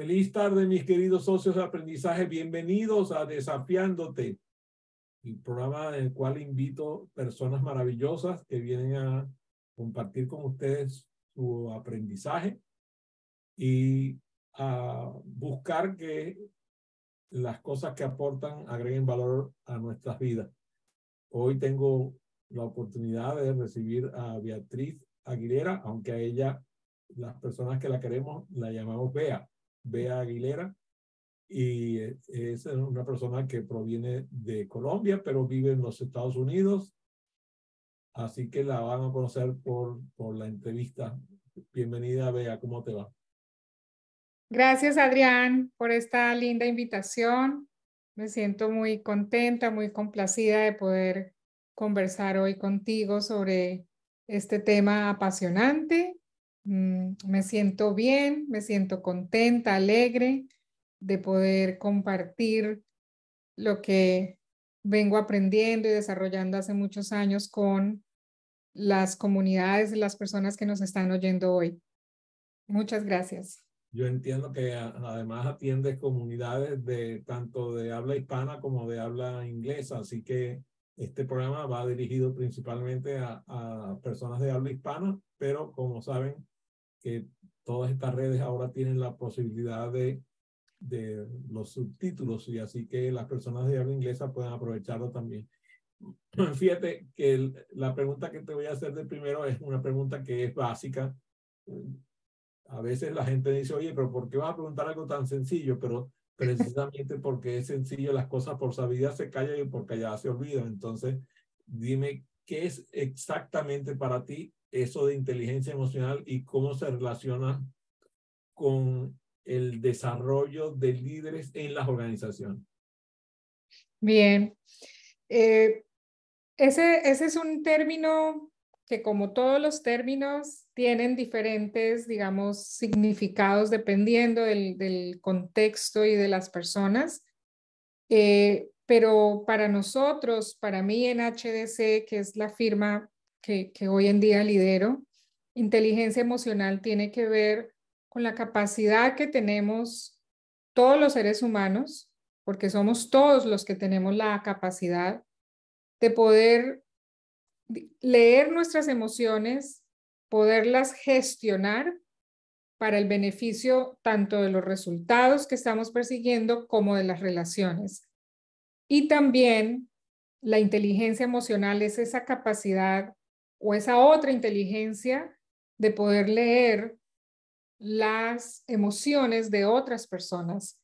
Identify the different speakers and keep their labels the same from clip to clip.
Speaker 1: Feliz tarde, mis queridos socios de aprendizaje. Bienvenidos a Desafiándote, el programa en el cual invito personas maravillosas que vienen a compartir con ustedes su aprendizaje y a buscar que las cosas que aportan agreguen valor a nuestras vidas. Hoy tengo la oportunidad de recibir a Beatriz Aguilera, aunque a ella, las personas que la queremos, la llamamos Bea Aguilera, y es una persona que proviene de Colombia, pero vive en los Estados Unidos, así que la van a conocer por la entrevista. Bienvenida, Bea, ¿cómo te va?
Speaker 2: Gracias, Adrián, por esta linda invitación. Me siento muy contenta, muy complacida de poder conversar hoy contigo sobre este tema apasionante. Me siento bien, me siento contenta, alegre de poder compartir lo que vengo aprendiendo y desarrollando hace muchos años con las comunidades, las personas que nos están oyendo hoy. Muchas gracias.
Speaker 1: Yo entiendo que además atiendes comunidades de tanto de habla hispana como de habla inglesa, así que este programa va dirigido principalmente a personas de habla hispana, pero como saben que todas estas redes ahora tienen la posibilidad de los subtítulos, y así que las personas de habla inglesa pueden aprovecharlo también. Fíjate que la pregunta que te voy a hacer de primero es una pregunta que es básica. A veces la gente dice, oye, pero ¿por qué vas a preguntar algo tan sencillo? Pero precisamente porque es sencillo, las cosas por sabidas se callan y por calladas se olvidan. Entonces, dime, ¿qué es exactamente para ti eso de inteligencia emocional y cómo se relaciona con el desarrollo de líderes en las organizaciones?
Speaker 2: Bien, ese es un término que, como todos los términos, tienen diferentes, digamos, significados dependiendo del contexto y de las personas. Pero para nosotros, para mí en HDC, que es la firma que hoy en día lidero, inteligencia emocional tiene que ver con la capacidad que tenemos todos los seres humanos, porque somos todos los que tenemos la capacidad de poder leer nuestras emociones, poderlas gestionar para el beneficio tanto de los resultados que estamos persiguiendo como de las relaciones. Y también la inteligencia emocional es esa capacidad o esa otra inteligencia de poder leer las emociones de otras personas.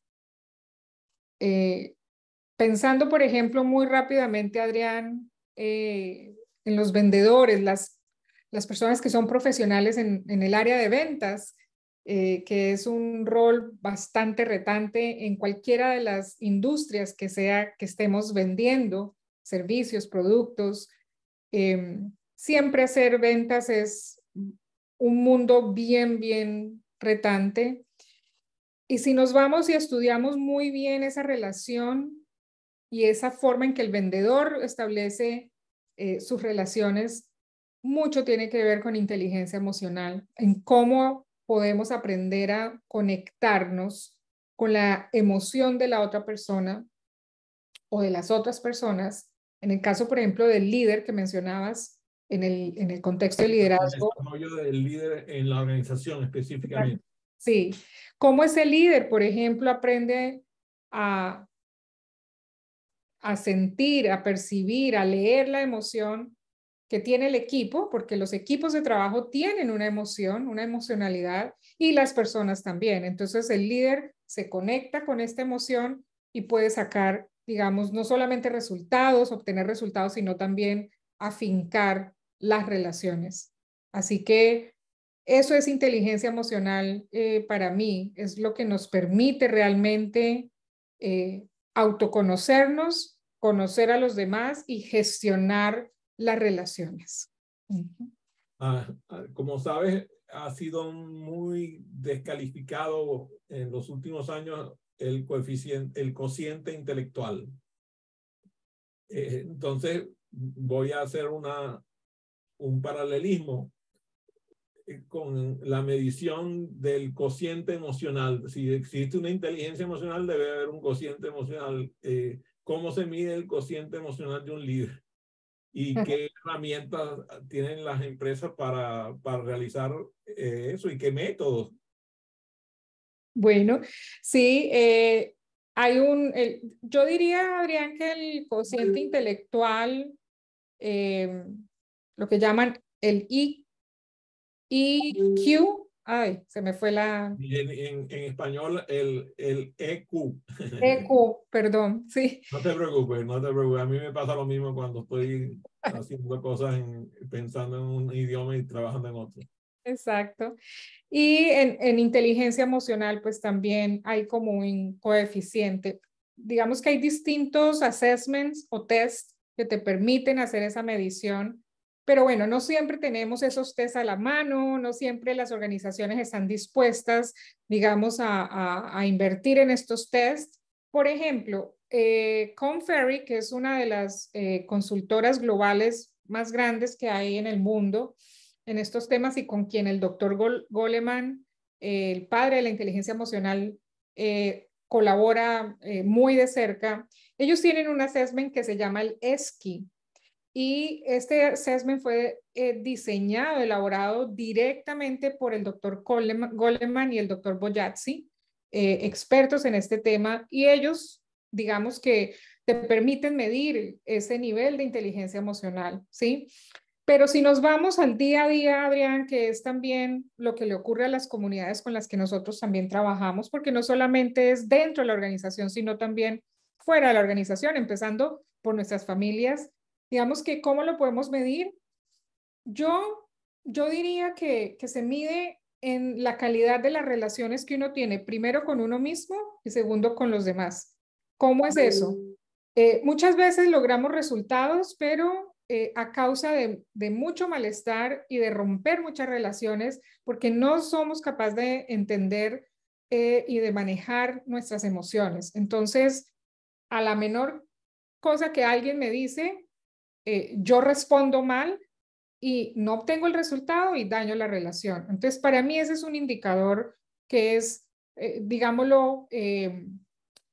Speaker 2: Pensando, por ejemplo, muy rápidamente, Adrián, en los vendedores, las personas que son profesionales en el área de ventas, que es un rol bastante retante en cualquiera de las industrias que sea que estemos vendiendo, servicios, productos. Siempre hacer ventas es un mundo bien retante. Y si nos vamos y estudiamos muy bien esa relación y esa forma en que el vendedor establece sus relaciones, mucho tiene que ver con inteligencia emocional, en cómo podemos aprender a conectarnos con la emoción de la otra persona o de las otras personas. En el caso, por ejemplo, del líder que mencionabas en el contexto de
Speaker 1: El
Speaker 2: liderazgo.
Speaker 1: desarrollo del líder en la organización específicamente.
Speaker 2: Sí, cómo ese líder, por ejemplo, aprende a sentir, a percibir, a leer la emoción que tiene el equipo, porque los equipos de trabajo tienen una emoción, una emocionalidad, y las personas también. Entonces el líder se conecta con esta emoción y puede sacar, digamos, no solamente resultados, obtener resultados, sino también afincar las relaciones. Así que eso es inteligencia emocional para mí, es lo que nos permite realmente autoconocernos, conocer a los demás y gestionar las relaciones.
Speaker 1: Como sabes, ha sido muy descalificado en los últimos años el cociente intelectual. Entonces, voy a hacer un paralelismo. con la medición del cociente emocional. Si existe una inteligencia emocional, debe haber un cociente emocional. ¿Cómo se mide el cociente emocional de un líder? ¿Y qué herramientas tienen las empresas para realizar eso? ¿Y qué métodos?
Speaker 2: Bueno, sí, hay yo diría, Adrián, que el cociente intelectual, lo que llaman el EQ, ay, se me fue la
Speaker 1: En español, el EQ.
Speaker 2: EQ, perdón, sí,
Speaker 1: No te preocupes, no te preocupes. A mí me pasa lo mismo cuando estoy haciendo cosas, pensando en un idioma y trabajando en otro.
Speaker 2: exacto. Y en inteligencia emocional, pues también hay como un coeficiente. Digamos que hay distintos assessments o tests que te permiten hacer esa medición, pero bueno, no siempre tenemos esos tests a la mano, no siempre las organizaciones están dispuestas, digamos, a invertir en estos tests. Por ejemplo, Korn Ferry, que es una de las consultoras globales más grandes que hay en el mundo, en estos temas y con quien el doctor Goleman, el padre de la inteligencia emocional, colabora muy de cerca. Ellos tienen un assessment que se llama el ESKI y este assessment fue diseñado, elaborado directamente por el doctor Goleman y el doctor Boyazzi, expertos en este tema, y ellos, digamos que te permiten medir ese nivel de inteligencia emocional, ¿sí? Pero si nos vamos al día a día, Adrián, que es también lo que le ocurre a las comunidades con las que nosotros también trabajamos, porque no solamente es dentro de la organización, sino también fuera de la organización, empezando por nuestras familias, digamos que ¿cómo lo podemos medir? Yo, yo diría que se mide en la calidad de las relaciones que uno tiene, primero con uno mismo y segundo con los demás. ¿Cómo es eso? Muchas veces logramos resultados, pero a causa de mucho malestar y de romper muchas relaciones, porque no somos capaces de entender y de manejar nuestras emociones. Entonces, a la menor cosa que alguien me dice, yo respondo mal y no obtengo el resultado y daño la relación. Entonces, para mí ese es un indicador que es, digámoslo,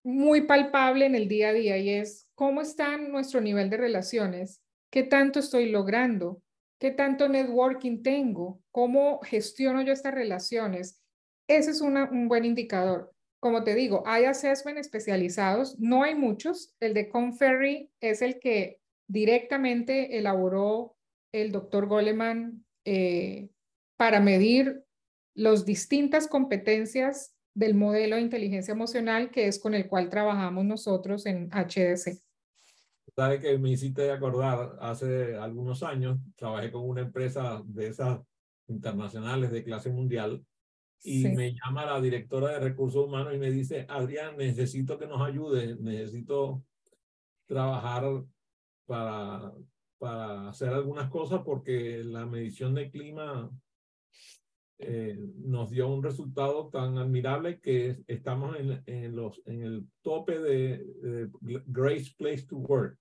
Speaker 2: muy palpable en el día a día y es cómo está nuestro nivel de relaciones, qué tanto estoy logrando, qué tanto networking tengo, cómo gestiono yo estas relaciones. Ese es un buen indicador. Como te digo, hay assessment especializados, no hay muchos. El de Conferry es el que directamente elaboró el doctor Goleman para medir las distintas competencias del modelo de inteligencia emocional que es con el cual trabajamos nosotros en HDC.
Speaker 1: Sabe que me hiciste acordar, hace algunos años trabajé con una empresa de esas internacionales de clase mundial y
Speaker 2: Sí.
Speaker 1: me llama la directora de recursos humanos y me dice, Adrián, necesito que nos ayude, necesito trabajar para, para hacer algunas cosas porque la medición de clima nos dio un resultado tan admirable que estamos en el tope de Great Place to Work.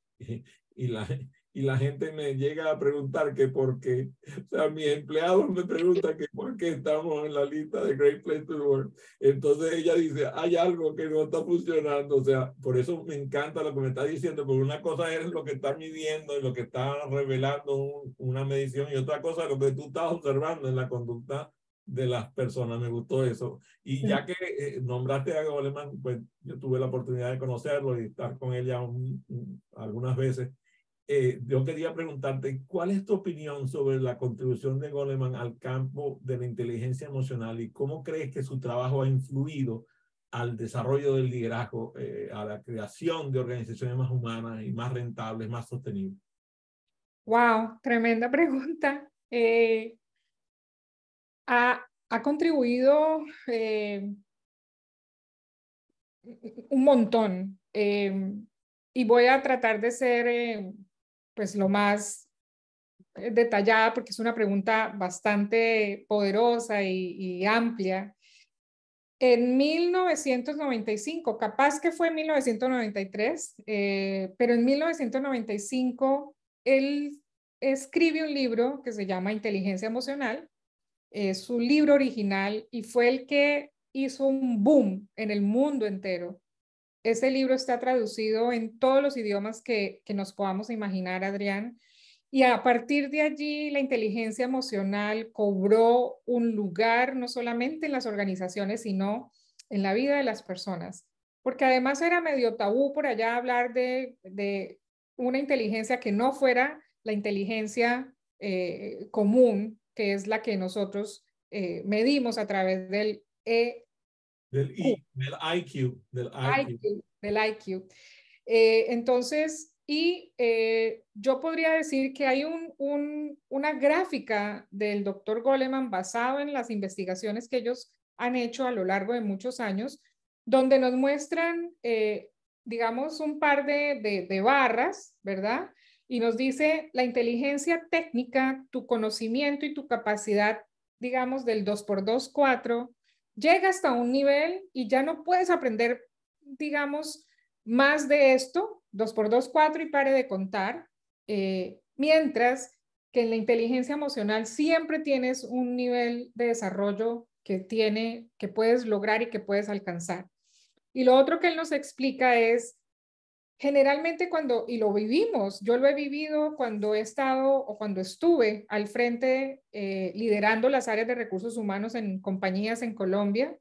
Speaker 1: Y la gente me llega a preguntar que por qué, o sea, mis empleados me preguntan que por qué estamos en la lista de Great Place to Work. Entonces ella dice, hay algo que no está funcionando, o sea, por eso me encanta lo que me está diciendo, porque una cosa es lo que está midiendo y lo que está revelando una medición y otra cosa es lo que tú estás observando en la conducta de las personas. Me gustó eso. Y ya que nombraste a Goleman, pues yo tuve la oportunidad de conocerlo y estar con ella algunas veces. Yo quería preguntarte, ¿cuál es tu opinión sobre la contribución de Goleman al campo de la inteligencia emocional y cómo crees que su trabajo ha influido al desarrollo del liderazgo, a la creación de organizaciones más humanas y más rentables, más sostenibles?
Speaker 2: Wow, tremenda pregunta. Ha contribuido un montón y voy a tratar de ser pues lo más detallada porque es una pregunta bastante poderosa y amplia. En 1995, capaz que fue en 1993, pero en 1995 él escribe un libro que se llama Inteligencia Emocional su libro original, y fue el que hizo un boom en el mundo entero. Ese libro está traducido en todos los idiomas que nos podamos imaginar, Adrián. Y a partir de allí, la inteligencia emocional cobró un lugar no solamente en las organizaciones, sino en la vida de las personas. Porque además era medio tabú por allá hablar de una inteligencia que no fuera la inteligencia común, que es la que nosotros medimos a través del
Speaker 1: Del IQ, del IQ.
Speaker 2: Del IQ. Entonces, yo podría decir que hay una gráfica del doctor Goleman basado en las investigaciones que ellos han hecho a lo largo de muchos años, donde nos muestran, digamos, un par de barras, ¿verdad? Y nos dice la inteligencia técnica, tu conocimiento y tu capacidad, digamos, del 2x2, 4, llega hasta un nivel y ya no puedes aprender, digamos, más de esto, 2x2, 4 y pare de contar, mientras que en la inteligencia emocional siempre tienes un nivel de desarrollo que puedes lograr y que puedes alcanzar. Y lo otro que él nos explica es, generalmente y lo vivimos, yo lo he vivido cuando he estado o cuando estuve al frente liderando las áreas de recursos humanos en compañías en Colombia,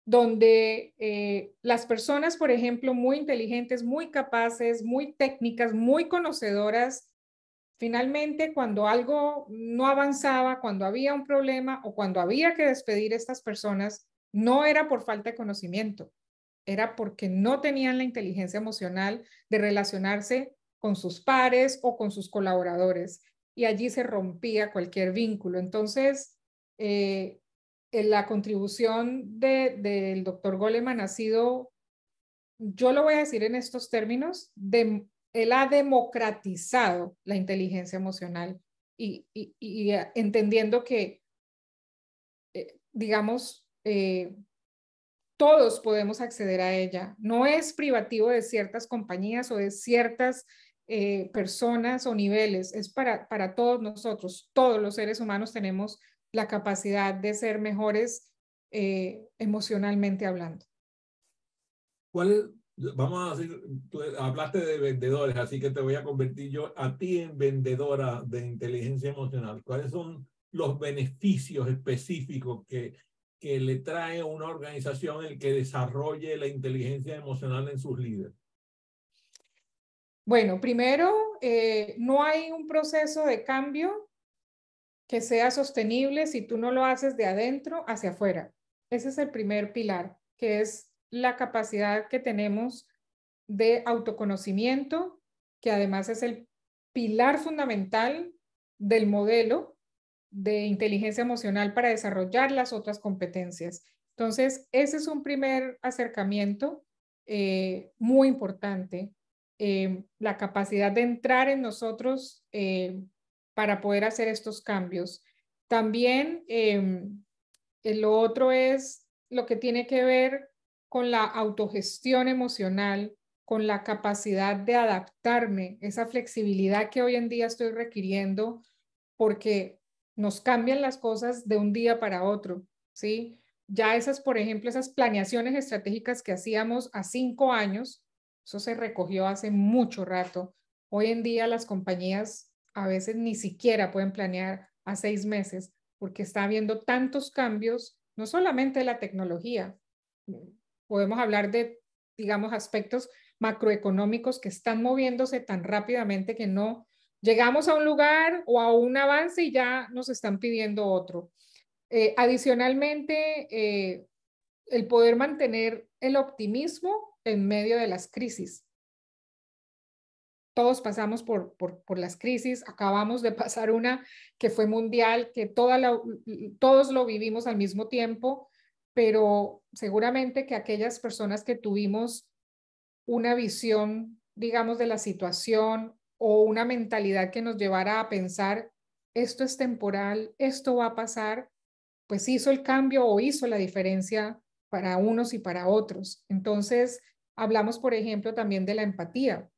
Speaker 2: donde las personas, por ejemplo, muy inteligentes, muy capaces, muy técnicas, muy conocedoras, finalmente cuando algo no avanzaba, cuando había un problema o cuando había que despedir a estas personas, no era por falta de conocimiento, era porque no tenían la inteligencia emocional de relacionarse con sus pares o con sus colaboradores, y allí se rompía cualquier vínculo. Entonces, la contribución del doctor Goleman ha sido, yo lo voy a decir en estos términos, él ha democratizado la inteligencia emocional y entendiendo que, digamos, todos podemos acceder a ella. No es privativo de ciertas compañías o de ciertas personas o niveles, es para todos nosotros. Todos los seres humanos tenemos la capacidad de ser mejores emocionalmente hablando.
Speaker 1: ¿Cuál es? Vamos a decir, tú hablaste de vendedores, así que te voy a convertir yo a ti en vendedora de inteligencia emocional. ¿Cuáles son los beneficios específicos que le trae a una organización el que desarrolle la inteligencia emocional en sus líderes?
Speaker 2: Bueno, primero, no hay un proceso de cambio que sea sostenible si tú no lo haces de adentro hacia afuera. Ese es el primer pilar, que es la capacidad que tenemos de autoconocimiento, que además es el pilar fundamental del modelo de inteligencia emocional para desarrollar las otras competencias. Entonces, ese es un primer acercamiento muy importante, la capacidad de entrar en nosotros para poder hacer estos cambios. También lo otro es lo que tiene que ver con la autogestión emocional, con la capacidad de adaptarme, esa flexibilidad que hoy en día estoy requiriendo porque nos cambian las cosas de un día para otro, ¿sí? Ya esas, por ejemplo, esas planeaciones estratégicas que hacíamos a 5 años, eso se recogió hace mucho rato. Hoy en día las compañías a veces ni siquiera pueden planear a 6 meses porque está habiendo tantos cambios, no solamente la tecnología, podemos hablar de, digamos, aspectos macroeconómicos que están moviéndose tan rápidamente que no llegamos a un lugar o a un avance y ya nos están pidiendo otro. Adicionalmente, el poder mantener el optimismo en medio de las crisis. Todos pasamos por las crisis, acabamos de pasar una que fue mundial, que todos lo vivimos al mismo tiempo, pero seguramente que aquellas personas que tuvimos una visión, digamos, de la situación o una mentalidad que nos llevara a pensar, esto es temporal, esto va a pasar, pues hizo el cambio o hizo la diferencia para unos y para otros. Entonces, hablamos, por ejemplo, también de la empatía.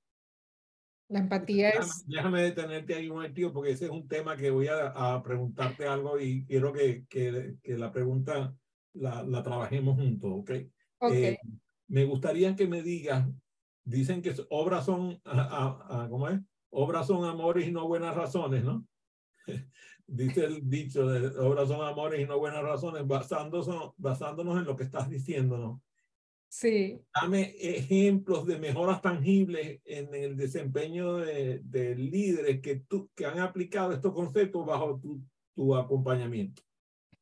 Speaker 2: La empatía es...
Speaker 1: Déjame detenerte ahí un momentito porque ese es un tema que voy a preguntarte algo y quiero que la pregunta la trabajemos juntos, ¿ok?
Speaker 2: Ok.
Speaker 1: Me gustaría que me digas, dicen que obras son, ¿cómo es? Obras son amores y no buenas razones, ¿no? Dice el dicho de obras son amores y no buenas razones, basándonos en lo que estás diciendo, ¿no?
Speaker 2: Sí.
Speaker 1: Dame ejemplos de mejoras tangibles en el desempeño de líderes que han aplicado estos conceptos bajo tu acompañamiento.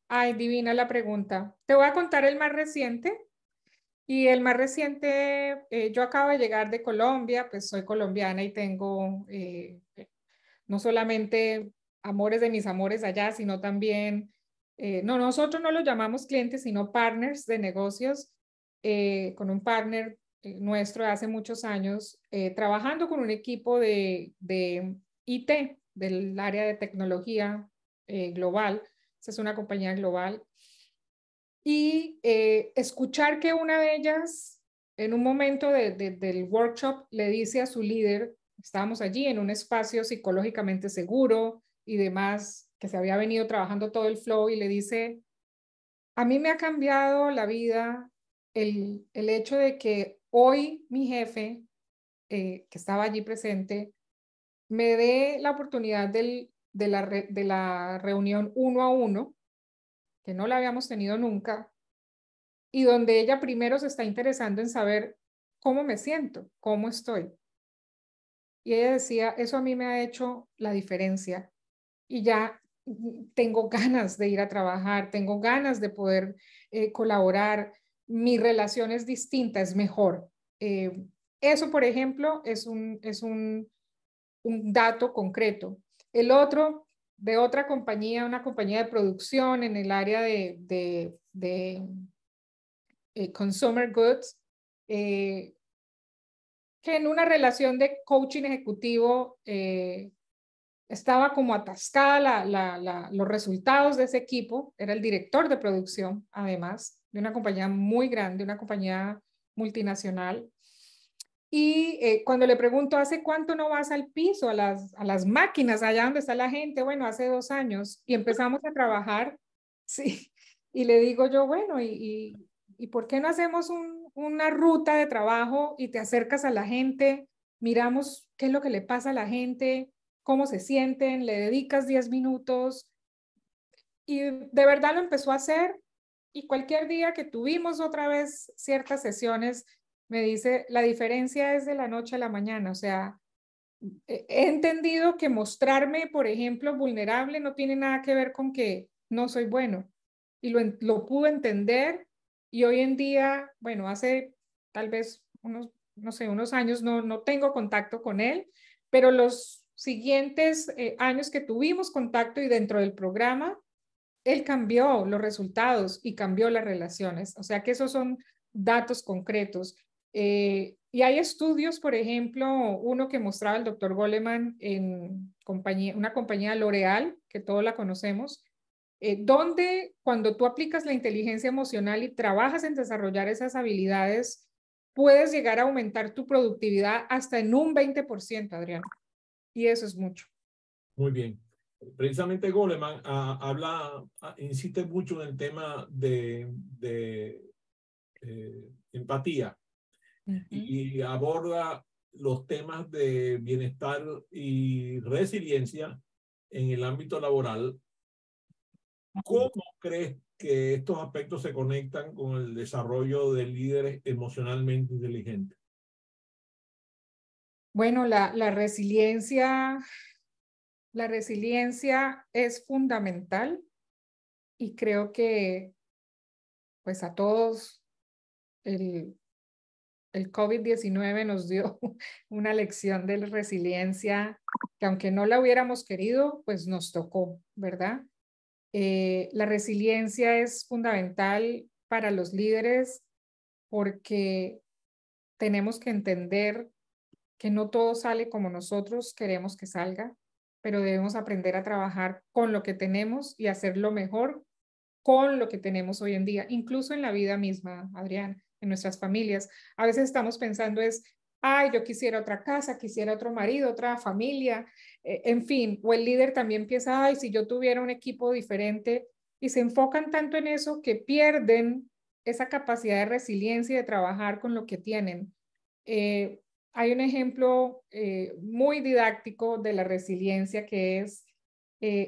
Speaker 2: Ay, divina la pregunta. Te voy a contar el más reciente. Y el más reciente, yo acabo de llegar de Colombia, pues soy colombiana y tengo no solamente amores de mis amores allá, sino también, no, nosotros no los llamamos clientes, sino partners de negocios, con un partner nuestro de hace muchos años, trabajando con un equipo de IT, del área de tecnología global. Esa es una compañía global. Y escuchar que una de ellas, en un momento del workshop, le dice a su líder, estábamos allí en un espacio psicológicamente seguro y demás, que se había venido trabajando todo el flow, y le dice, a mí me ha cambiado la vida el hecho de que hoy mi jefe, que estaba allí presente, me dé la oportunidad de la reunión uno a uno, que no la habíamos tenido nunca, y donde ella primero se está interesando en saber cómo me siento, cómo estoy. Y ella decía, eso a mí me ha hecho la diferencia y ya tengo ganas de ir a trabajar, tengo ganas de poder colaborar, mi relación es distinta, es mejor. Eso, por ejemplo, un dato concreto. El otro, de otra compañía, una compañía de producción en el área de consumer goods, que en una relación de coaching ejecutivo estaba como atascada los resultados de ese equipo. Era el director de producción, además, de una compañía muy grande, una compañía multinacional. Y cuando le pregunto, ¿hace cuánto no vas al piso, a las máquinas, allá donde está la gente? Bueno, hace 2 años. Y empezamos a trabajar, sí. Y le digo yo, bueno, ¿y por qué no hacemos una ruta de trabajo y te acercas a la gente, miramos qué es lo que le pasa a la gente, cómo se sienten, le dedicas 10 minutos? Y de verdad lo empezó a hacer, y cualquier día que tuvimos otra vez ciertas sesiones, me dice, la diferencia es de la noche a la mañana. O sea, he entendido que mostrarme, por ejemplo, vulnerable no tiene nada que ver con que no soy bueno. Y lo pude entender, y hoy en día, bueno, hace tal vez unos, no sé, unos años no tengo contacto con él, pero los siguientes años que tuvimos contacto y dentro del programa, él cambió los resultados y cambió las relaciones. O sea que esos son datos concretos. Y hay estudios, por ejemplo, uno que mostraba el doctor Goleman en una compañía L'Oreal, que todos la conocemos, donde cuando tú aplicas la inteligencia emocional y trabajas en desarrollar esas habilidades, puedes llegar a aumentar tu productividad hasta en un 20%, Adrián. Y eso es mucho.
Speaker 1: Muy bien. Precisamente Goleman insiste mucho en el tema de empatía
Speaker 2: Uh -huh.
Speaker 1: y aborda los temas de bienestar y resiliencia en el ámbito laboral. ¿Cómo crees que estos aspectos se conectan con el desarrollo de líderes emocionalmente inteligentes?
Speaker 2: Bueno, la resiliencia es fundamental, y creo que pues a todos el COVID-19 nos dio una lección de resiliencia que, aunque no la hubiéramos querido, pues nos tocó, ¿verdad? La resiliencia es fundamental para los líderes porque tenemos que entender que no todo sale como nosotros queremos que salga, pero debemos aprender a trabajar con lo que tenemos y hacerlo mejor con lo que tenemos hoy en día, incluso en la vida misma, Adrián, en nuestras familias. A veces estamos pensando es, ay, yo quisiera otra casa, quisiera otro marido, otra familia, en fin, o el líder también piensa, ay, si yo tuviera un equipo diferente, y se enfocan tanto en eso que pierden esa capacidad de resiliencia y de trabajar con lo que tienen. Hay un ejemplo muy didáctico de la resiliencia que es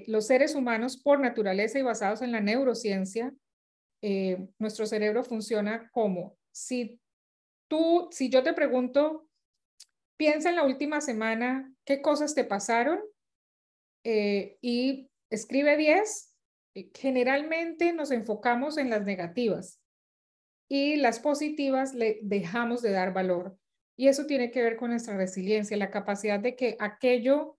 Speaker 2: los seres humanos por naturaleza y basados en la neurociencia, nuestro cerebro funciona como si yo te pregunto, piensa en la última semana, ¿qué cosas te pasaron? Y escribe 10. Generalmente nos enfocamos en las negativas y las positivas le dejamos de dar valor. Y eso tiene que ver con nuestra resiliencia, la capacidad de que aquello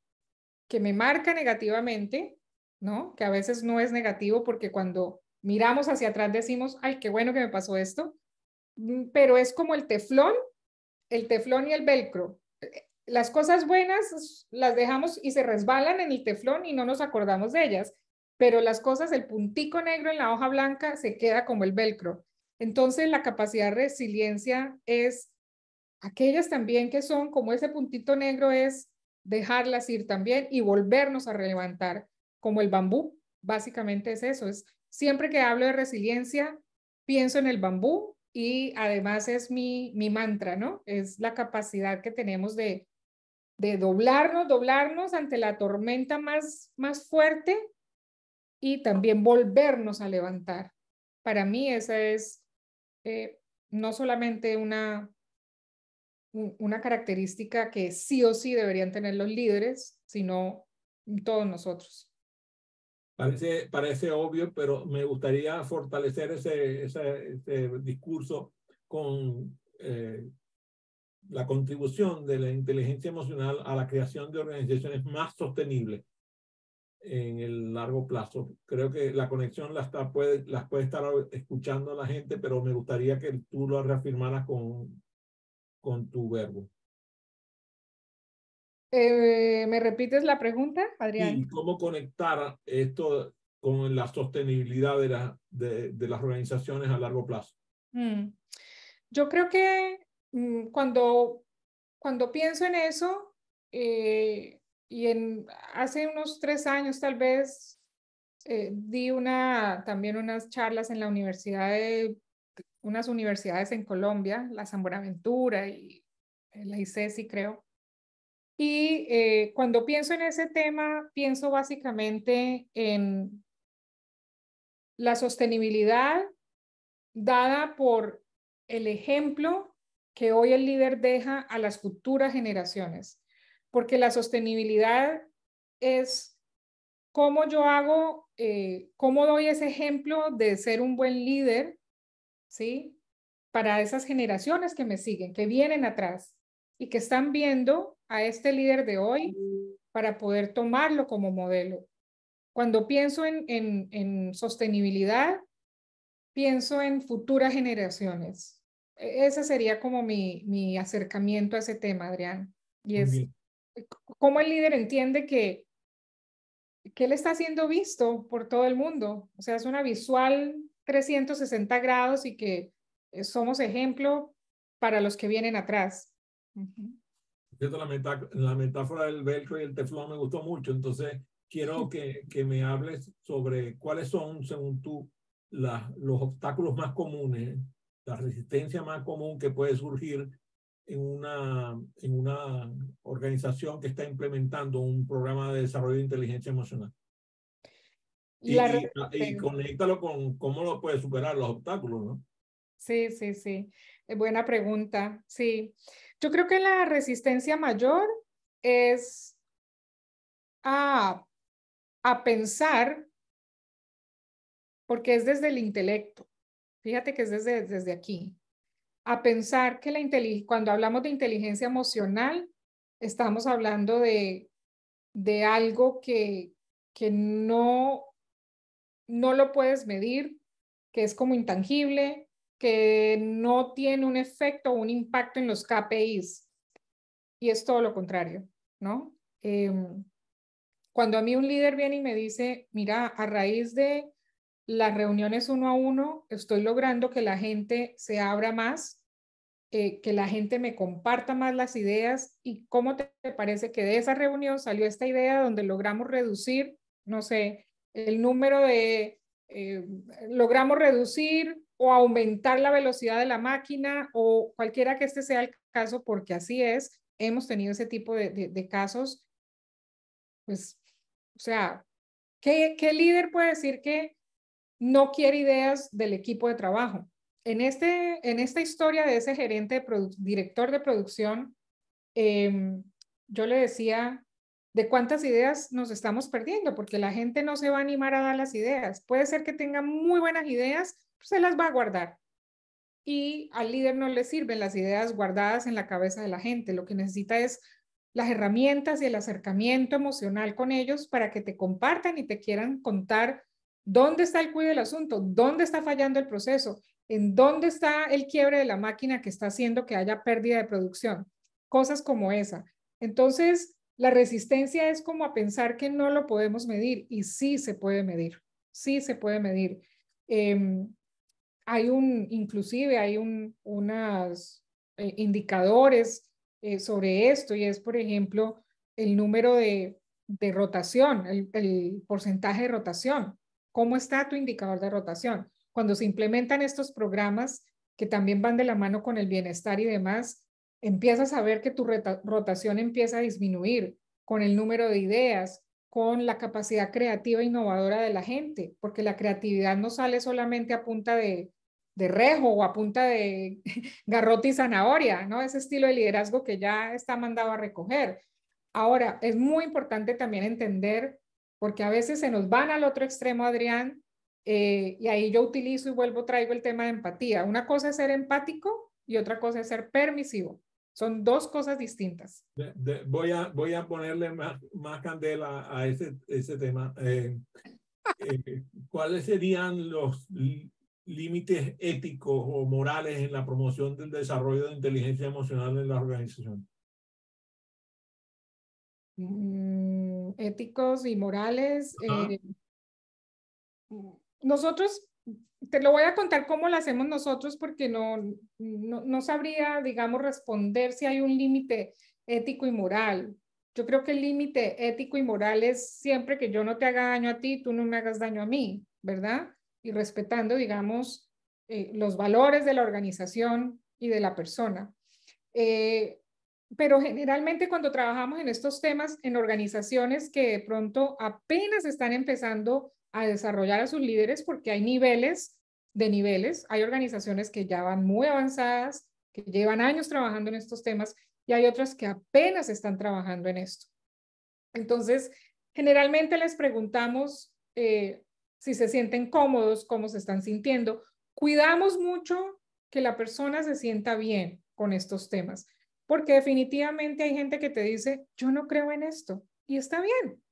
Speaker 2: que me marca negativamente, ¿no? Que a veces no es negativo porque cuando miramos hacia atrás decimos, ay, qué bueno que me pasó esto, pero es como el teflón y el velcro. Las cosas buenas las dejamos y se resbalan en el teflón y no nos acordamos de ellas, pero las cosas, el puntico negro en la hoja blanca se queda como el velcro. Entonces la capacidad de resiliencia es aquellas también que son como ese puntito negro, es dejarlas ir también y volvernos a levantar como el bambú. Básicamente es eso, es siempre que hablo de resiliencia pienso en el bambú y además es mi mantra, ¿no? Es la capacidad que tenemos de doblarnos ante la tormenta más fuerte y también volvernos a levantar. Para mí esa es no solamente una característica que sí o sí deberían tener los líderes, sino todos nosotros.
Speaker 1: Parece obvio, pero me gustaría fortalecer ese discurso con la contribución de la inteligencia emocional a la creación de organizaciones más sostenibles en el largo plazo. Creo que la conexión las puede estar escuchando la gente, pero me gustaría que tú lo reafirmaras con tu verbo.
Speaker 2: ¿Me repites la pregunta, Adrián?
Speaker 1: Y cómo conectar esto con la sostenibilidad de las organizaciones a largo plazo.
Speaker 2: Yo creo que cuando pienso en eso, y hace unos 3 años tal vez, di también unas charlas en unas universidades en Colombia, la San Buenaventura y la ICESI, creo. Y cuando pienso en ese tema, pienso básicamente en la sostenibilidad dada por el ejemplo que hoy el líder deja a las futuras generaciones. Porque la sostenibilidad es cómo yo hago, cómo doy ese ejemplo de ser un buen líder, ¿sí? Para esas generaciones que me siguen, que vienen atrás y que están viendo a este líder de hoy para poder tomarlo como modelo. Cuando pienso en sostenibilidad, pienso en futuras generaciones. Ese sería como mi acercamiento a ese tema, Adrián. Y
Speaker 1: Muy
Speaker 2: es
Speaker 1: bien.
Speaker 2: cómo el líder entiende que él está siendo visto por todo el mundo. O sea, es una visual 360 grados y que somos ejemplo para los que vienen atrás.
Speaker 1: La metáfora del velcro y el teflón me gustó mucho, entonces quiero que me hables sobre cuáles son, según tú, los obstáculos más comunes, la resistencia más común que puede surgir en una organización que está implementando un programa de desarrollo de inteligencia emocional.
Speaker 2: La
Speaker 1: Y conéctalo con cómo lo puede superar los obstáculos, ¿no?
Speaker 2: Sí, sí, sí. Buena pregunta. Sí. Yo creo que la resistencia mayor es a, a pensar, porque es desde el intelecto. Fíjate que es desde aquí. A pensar que cuando hablamos de inteligencia emocional, estamos hablando de algo que no lo puedes medir, que es como intangible, que no tiene un efecto o un impacto en los KPIs. Y es todo lo contrario, ¿no? Cuando a mí un líder viene y me dice, mira, a raíz de las reuniones 1 a 1, estoy logrando que la gente se abra más, que la gente me comparta más las ideas. ¿Y cómo te parece que de esa reunión salió esta idea donde logramos reducir, no sé, el número de, logramos reducir o aumentar la velocidad de la máquina o cualquiera que este sea el caso, porque así es, hemos tenido ese tipo de casos, pues, o sea, ¿qué líder puede decir que no quiere ideas del equipo de trabajo? En esta historia de ese gerente, director de producción, yo le decía de cuántas ideas nos estamos perdiendo, porque la gente no se va a animar a dar las ideas. Puede ser que tenga muy buenas ideas, pues se las va a guardar. Y al líder no le sirven las ideas guardadas en la cabeza de la gente. Lo que necesita es las herramientas y el acercamiento emocional con ellos para que te compartan y te quieran contar dónde está el cuidado del asunto, dónde está fallando el proceso, en dónde está el quiebre de la máquina que está haciendo que haya pérdida de producción. Cosas como esa. Entonces, la resistencia es como a pensar que no lo podemos medir y sí se puede medir. Sí se puede medir. Inclusive hay unos indicadores sobre esto y es, por ejemplo, el número de rotación, el porcentaje de rotación. ¿Cómo está tu indicador de rotación? Cuando se implementan estos programas que también van de la mano con el bienestar y demás, empiezas a ver que tu rotación empieza a disminuir con el número de ideas, con la capacidad creativa e innovadora de la gente, porque la creatividad no sale solamente a punta de rejo o a punta de garrote y zanahoria, ¿no? Ese estilo de liderazgo que ya está mandado a recoger. Ahora, es muy importante también entender, porque a veces se nos van al otro extremo, Adrián, y ahí yo utilizo y traigo el tema de empatía. Una cosa es ser empático y otra cosa es ser permisivo. Son dos cosas distintas.
Speaker 1: Voy a ponerle más candela a ese tema. ¿Cuáles serían los límites éticos o morales en la promoción del desarrollo de inteligencia emocional en la organización?
Speaker 2: Éticos y morales. Nosotros, te lo voy a contar cómo lo hacemos nosotros porque no sabría, digamos, responder si hay un límite ético y moral. Yo creo que el límite ético y moral es siempre que yo no te haga daño a ti, tú no me hagas daño a mí, ¿verdad? Y respetando, digamos, los valores de la organización y de la persona. Pero generalmente cuando trabajamos en estos temas en organizaciones que de pronto apenas están empezando a desarrollar a sus líderes, porque hay niveles de niveles, hay organizaciones que ya van muy avanzadas, que llevan años trabajando en estos temas, y hay otras que apenas están trabajando en esto. Entonces, generalmente les preguntamos si se sienten cómodos, cómo se están sintiendo. Cuidamos mucho que la persona se sienta bien con estos temas, porque definitivamente hay gente que te dice, yo no creo en esto, y está bien.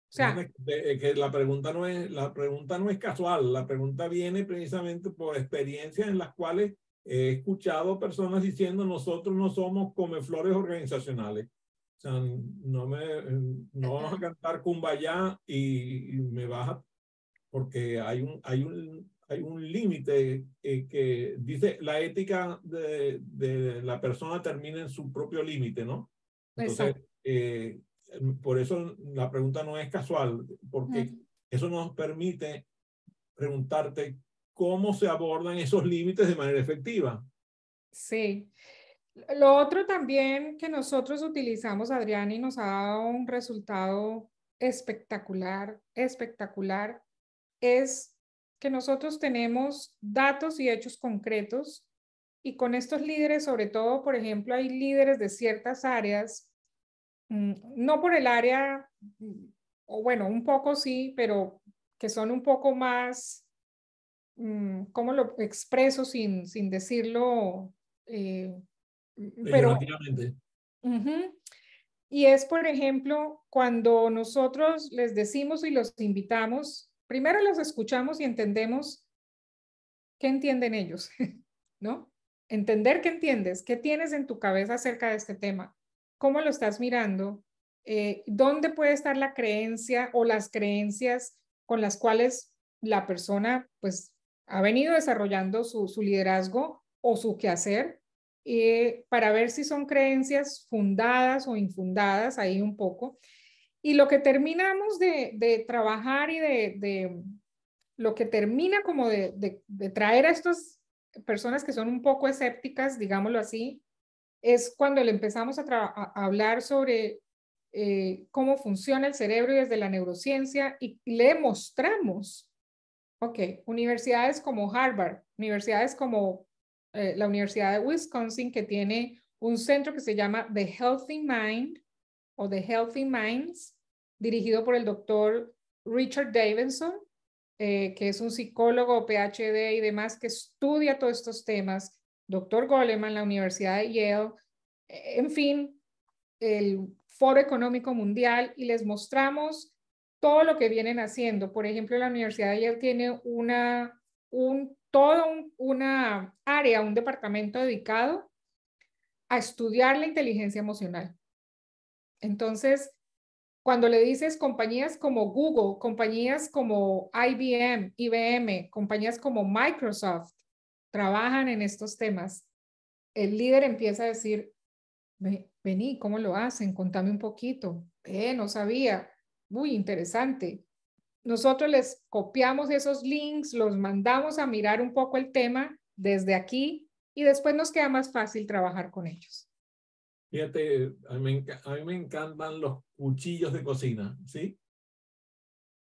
Speaker 2: O sea,
Speaker 1: que la pregunta no es casual, la pregunta viene precisamente por experiencias en las cuales he escuchado personas diciendo nosotros no somos comeflores organizacionales. O sea, no vamos a cantar Kumbaya y me baja porque hay un límite que dice la ética de la persona termina en su propio límite, ¿no? Entonces,
Speaker 2: exacto.
Speaker 1: por eso la pregunta no es casual, porque eso nos permite preguntarte cómo se abordan esos límites de manera efectiva.
Speaker 2: Sí. Lo otro también que nosotros utilizamos, Adrián, y nos ha dado un resultado espectacular, espectacular, es que nosotros tenemos datos y hechos concretos y con estos líderes, sobre todo, por ejemplo, hay líderes de ciertas áreas, no por el área, o bueno, un poco sí, pero que son un poco más, ¿cómo lo expreso sin decirlo? Pero,
Speaker 1: Peyorativamente.
Speaker 2: y es, por ejemplo, cuando nosotros les decimos y los invitamos, primero los escuchamos y entendemos qué entienden ellos, ¿no? Entender qué entiendes, qué tienes en tu cabeza acerca de este tema, cómo lo estás mirando, dónde puede estar la creencia o las creencias con las cuales la persona pues ha venido desarrollando su liderazgo o su quehacer para ver si son creencias fundadas o infundadas, ahí un poco. Y lo que terminamos de trabajar y lo que termina como de traer a estas personas que son un poco escépticas, digámoslo así, es cuando le empezamos a hablar sobre cómo funciona el cerebro y desde la neurociencia y le mostramos, ok, universidades como Harvard, universidades como la Universidad de Wisconsin, que tiene un centro que se llama The Healthy Mind o The Healthy Minds, dirigido por el doctor Richard Davidson, que es un psicólogo, PhD y demás, que estudia todos estos temas, doctor Goleman, la Universidad de Yale, en fin, el Foro Económico Mundial, y les mostramos todo lo que vienen haciendo. Por ejemplo, la Universidad de Yale tiene una área, un departamento dedicado a estudiar la inteligencia emocional. Entonces, cuando le dices compañías como Google, compañías como IBM, compañías como Microsoft trabajan en estos temas, el líder empieza a decir, vení, ¿cómo lo hacen? Contame un poquito. No sabía. Muy interesante. Nosotros les copiamos esos links, los mandamos a mirar un poco el tema desde aquí y después nos queda más fácil trabajar con ellos.
Speaker 1: Fíjate, a mí me encantan los cuchillos de cocina, ¿sí?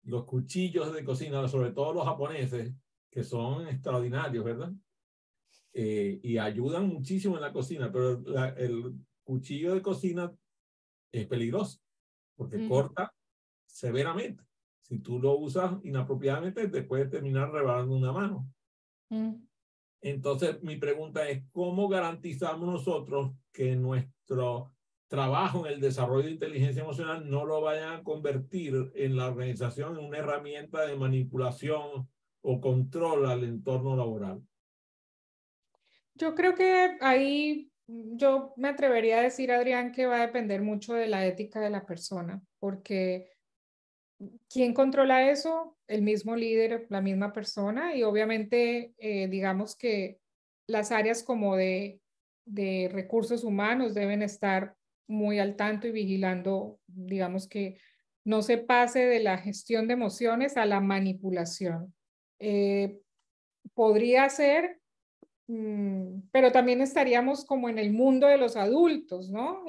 Speaker 1: Los cuchillos de cocina, sobre todo los japoneses, que son extraordinarios, ¿verdad? Y ayudan muchísimo en la cocina, pero el cuchillo de cocina es peligroso porque corta severamente. Si tú lo usas inapropiadamente, te puede terminar rebalando una mano. Entonces, mi pregunta es, ¿cómo garantizamos nosotros que nuestro trabajo en el desarrollo de inteligencia emocional no lo vayan a convertir en la organización en una herramienta de manipulación o control al entorno laboral?
Speaker 2: Yo creo que ahí yo me atrevería a decir, Adrián, que va a depender mucho de la ética de la persona, porque ¿quién controla eso? El mismo líder, la misma persona, y obviamente digamos que las áreas como de recursos humanos deben estar muy al tanto y vigilando, digamos que no se pase de la gestión de emociones a la manipulación. Podría ser, pero también estaríamos como en el mundo de los adultos, ¿no?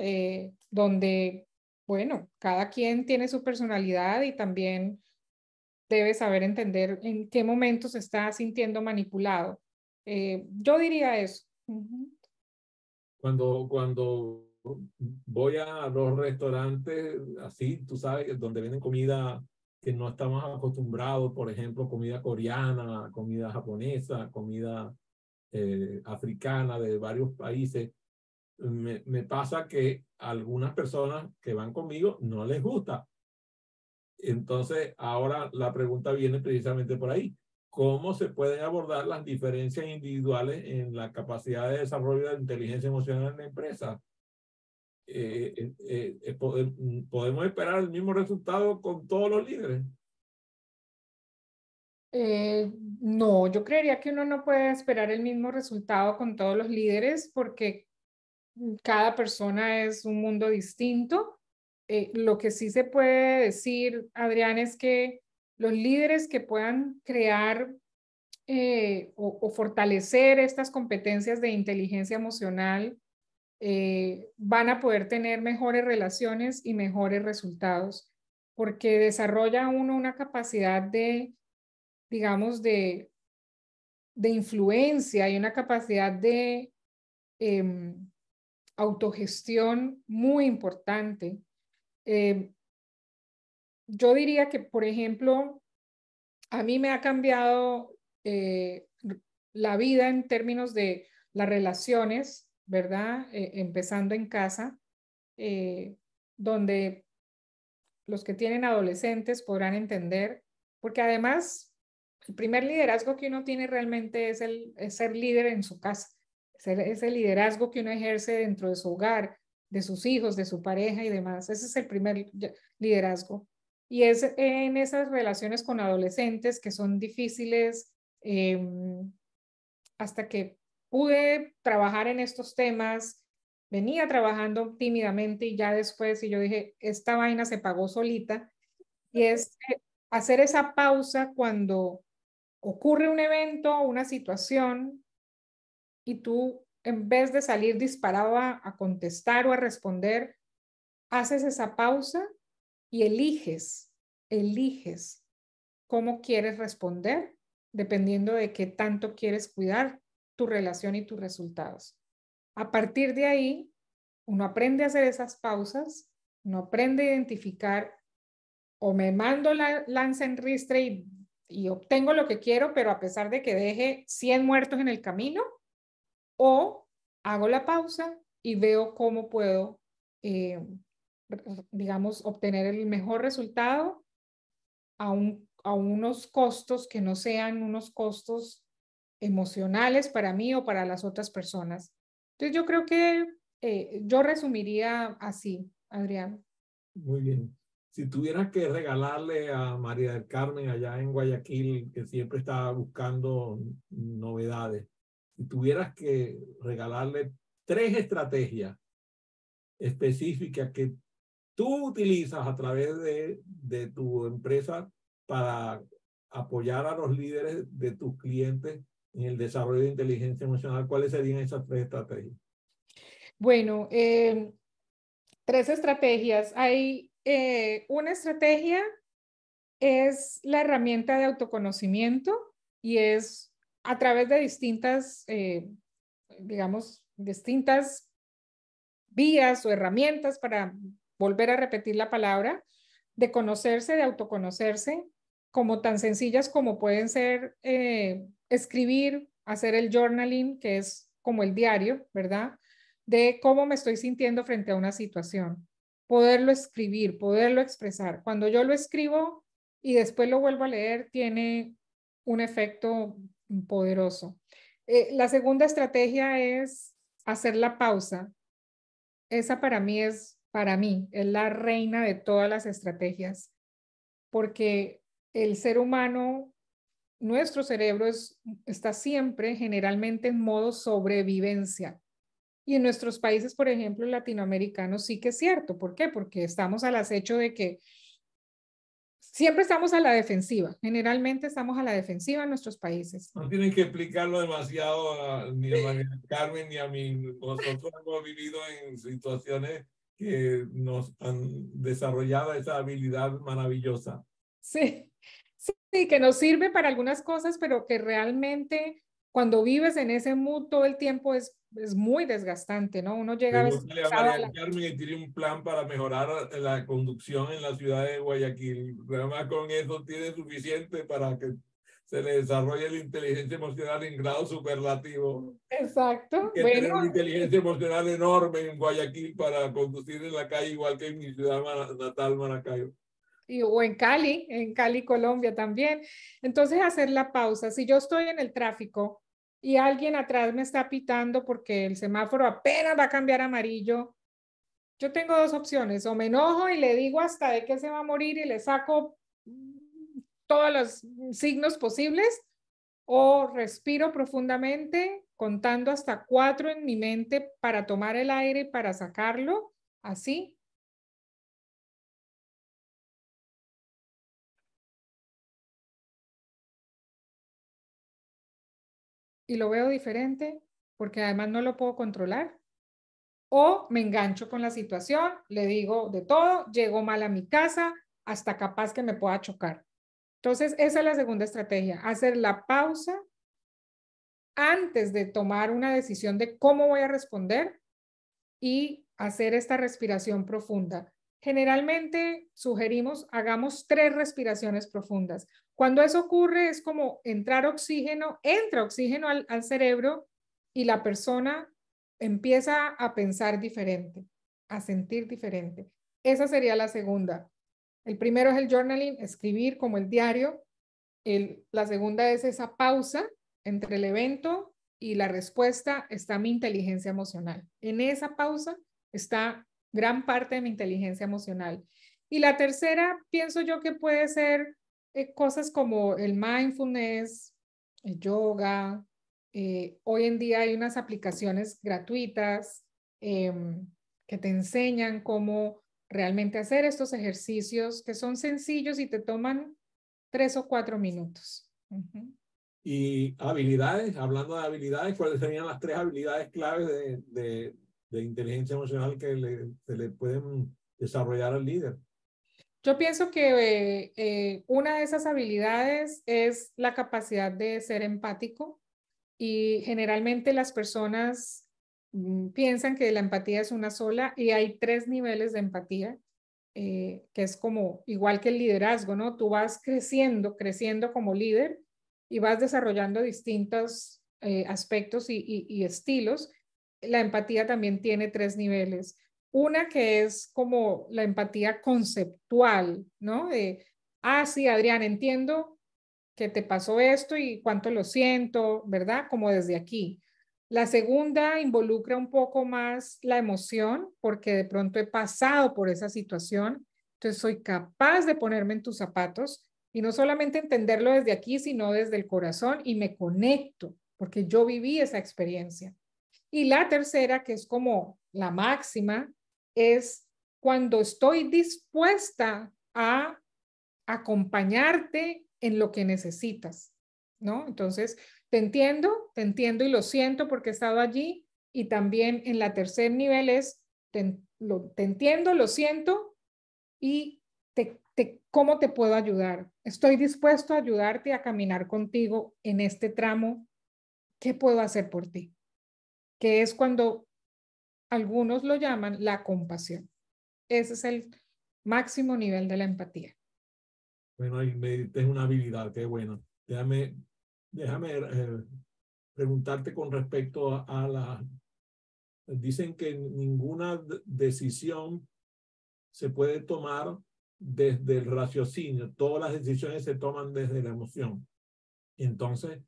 Speaker 2: Donde, bueno, cada quien tiene su personalidad y también debe saber entender en qué momento se está sintiendo manipulado. Yo diría eso.
Speaker 1: Cuando voy a los restaurantes, así, tú sabes, donde venden comida que no estamos acostumbrados, por ejemplo, comida coreana, comida japonesa, comida africana de varios países, me pasa que a algunas personas que van conmigo no les gusta. Entonces, ahora la pregunta viene precisamente por ahí. ¿Cómo se pueden abordar las diferencias individuales en la capacidad de desarrollo de inteligencia emocional en la empresa? ¿Podemos esperar el mismo resultado con todos los líderes?
Speaker 2: No, yo creería que uno no puede esperar el mismo resultado con todos los líderes porque cada persona es un mundo distinto. Lo que sí se puede decir, Adrián, es que los líderes que puedan crear o fortalecer estas competencias de inteligencia emocional van a poder tener mejores relaciones y mejores resultados, porque desarrolla uno una capacidad de, digamos, de influencia y una capacidad de autogestión muy importante. Yo diría que, por ejemplo, a mí me ha cambiado la vida en términos de las relaciones, ¿verdad? Empezando en casa, donde los que tienen adolescentes podrán entender, porque además el primer liderazgo que uno tiene realmente es ser líder en su casa, es el liderazgo que uno ejerce dentro de su hogar, de sus hijos, de su pareja y demás. Ese es el primer liderazgo. Y es en esas relaciones con adolescentes que son difíciles hasta que pude trabajar en estos temas, venía trabajando tímidamente y ya después, y yo dije, esta vaina se pagó solita, y es hacer esa pausa cuando ocurre un evento, una situación, y tú, en vez de salir disparado a contestar o a responder, haces esa pausa y eliges cómo quieres responder, dependiendo de qué tanto quieres cuidar tu relación y tus resultados. A partir de ahí, uno aprende a hacer esas pausas, uno aprende a identificar o me mando la lanza en ristre y obtengo lo que quiero, pero a pesar de que deje 100 muertos en el camino, o hago la pausa y veo cómo puedo, digamos, obtener el mejor resultado a unos costos que no sean unos costos emocionales para mí o para las otras personas. Entonces yo creo que yo resumiría así, Adrián.
Speaker 1: Muy bien. Si tuvieras que regalarle a María del Carmen allá en Guayaquil, que siempre está buscando novedades, si tuvieras que regalarle 3 estrategias específicas que tú utilizas a través de tu empresa para apoyar a los líderes de tus clientes en el desarrollo de inteligencia emocional, ¿cuáles serían esas 3 estrategias?
Speaker 2: Bueno, 3 estrategias. Hay una estrategia es la herramienta de autoconocimiento y es a través de distintas, digamos, distintas vías o herramientas para volver a repetir la palabra, de conocerse, de autoconocerse, como tan sencillas como pueden ser escribir, hacer el journaling, que es como el diario, ¿verdad? De cómo me estoy sintiendo frente a una situación. Poderlo escribir, poderlo expresar. Cuando yo lo escribo y después lo vuelvo a leer, tiene un efecto poderoso. La segunda estrategia es hacer la pausa. Esa para mí, es la reina de todas las estrategias, porque el ser humano, nuestro cerebro está siempre generalmente en modo sobrevivencia. Y en nuestros países, por ejemplo, latinoamericanos, sí que es cierto. ¿Por qué? Porque estamos al acecho de que siempre estamos a la defensiva. Generalmente estamos a la defensiva en nuestros países.
Speaker 1: No tienen que explicarlo demasiado ni a María del Carmen ni a mí. Nosotros hemos vivido en situaciones que nos han desarrollado esa habilidad maravillosa.
Speaker 2: Sí, sí, que nos sirve para algunas cosas, pero que realmente cuando vives en ese mood todo el tiempo es muy desgastante, ¿no? Uno llega a veces
Speaker 1: Pregúntale a
Speaker 2: cansado
Speaker 1: María
Speaker 2: a
Speaker 1: del Carmen y tiene un plan para mejorar la conducción en la ciudad de Guayaquil. Además, con eso tiene suficiente para que se le desarrolle la inteligencia emocional en grado superlativo.
Speaker 2: Exacto.
Speaker 1: Que
Speaker 2: Bueno,
Speaker 1: tener una inteligencia emocional enorme en Guayaquil para conducir en la calle, igual que en mi ciudad natal, Maracayo.
Speaker 2: o en Cali, Colombia también. Entonces, hacer la pausa. Si yo estoy en el tráfico y alguien atrás me está pitando porque el semáforo apenas va a cambiar a amarillo, yo tengo dos opciones. O me enojo y le digo hasta de que se va a morir y le saco todos los signos posibles, o respiro profundamente contando hasta 4 en mi mente para tomar el aire y para sacarlo, así. Y lo veo diferente porque además no lo puedo controlar. O me engancho con la situación, le digo de todo, llego mal a mi casa, hasta capaz que me pueda chocar. Entonces, esa es la segunda estrategia, hacer la pausa antes de tomar una decisión de cómo voy a responder y hacer esta respiración profunda. Generalmente sugerimos hagamos 3 respiraciones profundas. Cuando eso ocurre es como entrar oxígeno, entra oxígeno al cerebro y la persona empieza a pensar diferente, a sentir diferente. Esa sería la segunda. El primero es el journaling, escribir como el diario. La segunda es esa pausa entre el evento y la respuesta, está mi inteligencia emocional. En esa pausa está gran parte de mi inteligencia emocional. Y la tercera, pienso yo que puede ser cosas como el mindfulness, el yoga, Hoy en día hay unas aplicaciones gratuitas que te enseñan cómo realmente hacer estos ejercicios que son sencillos y te toman 3 o 4 minutos.
Speaker 1: Y habilidades, hablando de habilidades, ¿cuáles serían las 3 habilidades claves de inteligencia emocional que se le pueden desarrollar al líder?
Speaker 2: Yo pienso que una de esas habilidades es la capacidad de ser empático, y generalmente las personas piensan que la empatía es una sola, y hay 3 niveles de empatía, que es como igual que el liderazgo, ¿no? Tú vas creciendo como líder y vas desarrollando distintos aspectos y estilos. La empatía también tiene 3 niveles. Una que es como la empatía conceptual, ¿no? Sí, Adrián, entiendo que te pasó esto y cuánto lo siento, ¿verdad? Como desde aquí. La segunda involucra un poco más la emoción, porque de pronto he pasado por esa situación, entonces soy capaz de ponerme en tus zapatos y no solamente entenderlo desde aquí, sino desde el corazón, y me conecto, porque yo viví esa experiencia. Y la tercera, que es como la máxima, es cuando estoy dispuesta a acompañarte en lo que necesitas, ¿no? Entonces, te entiendo y lo siento porque he estado allí. Y también en la tercer nivel es, te entiendo, lo siento, y ¿cómo te puedo ayudar? Estoy dispuesto a ayudarte a caminar contigo en este tramo. ¿Qué puedo hacer por ti? Que es cuando algunos lo llaman la compasión. Ese es el máximo nivel de la empatía.
Speaker 1: Bueno, ahí es una habilidad, qué bueno. Déjame preguntarte con respecto a la... Dicen que ninguna decisión se puede tomar desde el raciocinio. Todas las decisiones se toman desde la emoción. Entonces,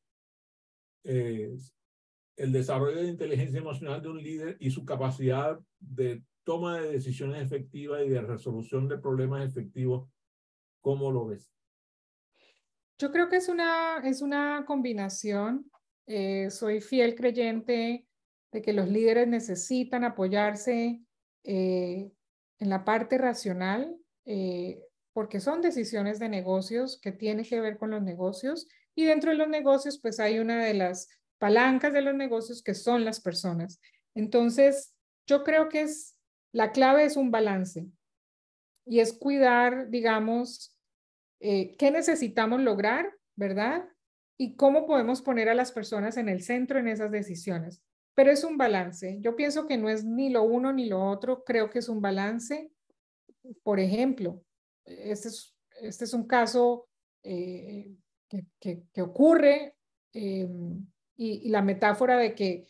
Speaker 1: el desarrollo de inteligencia emocional de un líder y su capacidad de toma de decisiones efectivas y de resolución de problemas efectivos, ¿cómo lo ves?
Speaker 2: Yo creo que es una combinación. Soy fiel creyente de que los líderes necesitan apoyarse en la parte racional, porque son decisiones de negocios que tienen que ver con los negocios, y dentro de los negocios pues hay una de las palancas de los negocios que son las personas. Entonces, yo creo que la clave es un balance, y es cuidar, digamos, qué necesitamos lograr, ¿verdad? Y cómo podemos poner a las personas en el centro en esas decisiones. Pero es un balance. Yo pienso que no es ni lo uno ni lo otro, creo que es un balance. Por ejemplo, este es un caso que ocurre, y la metáfora de que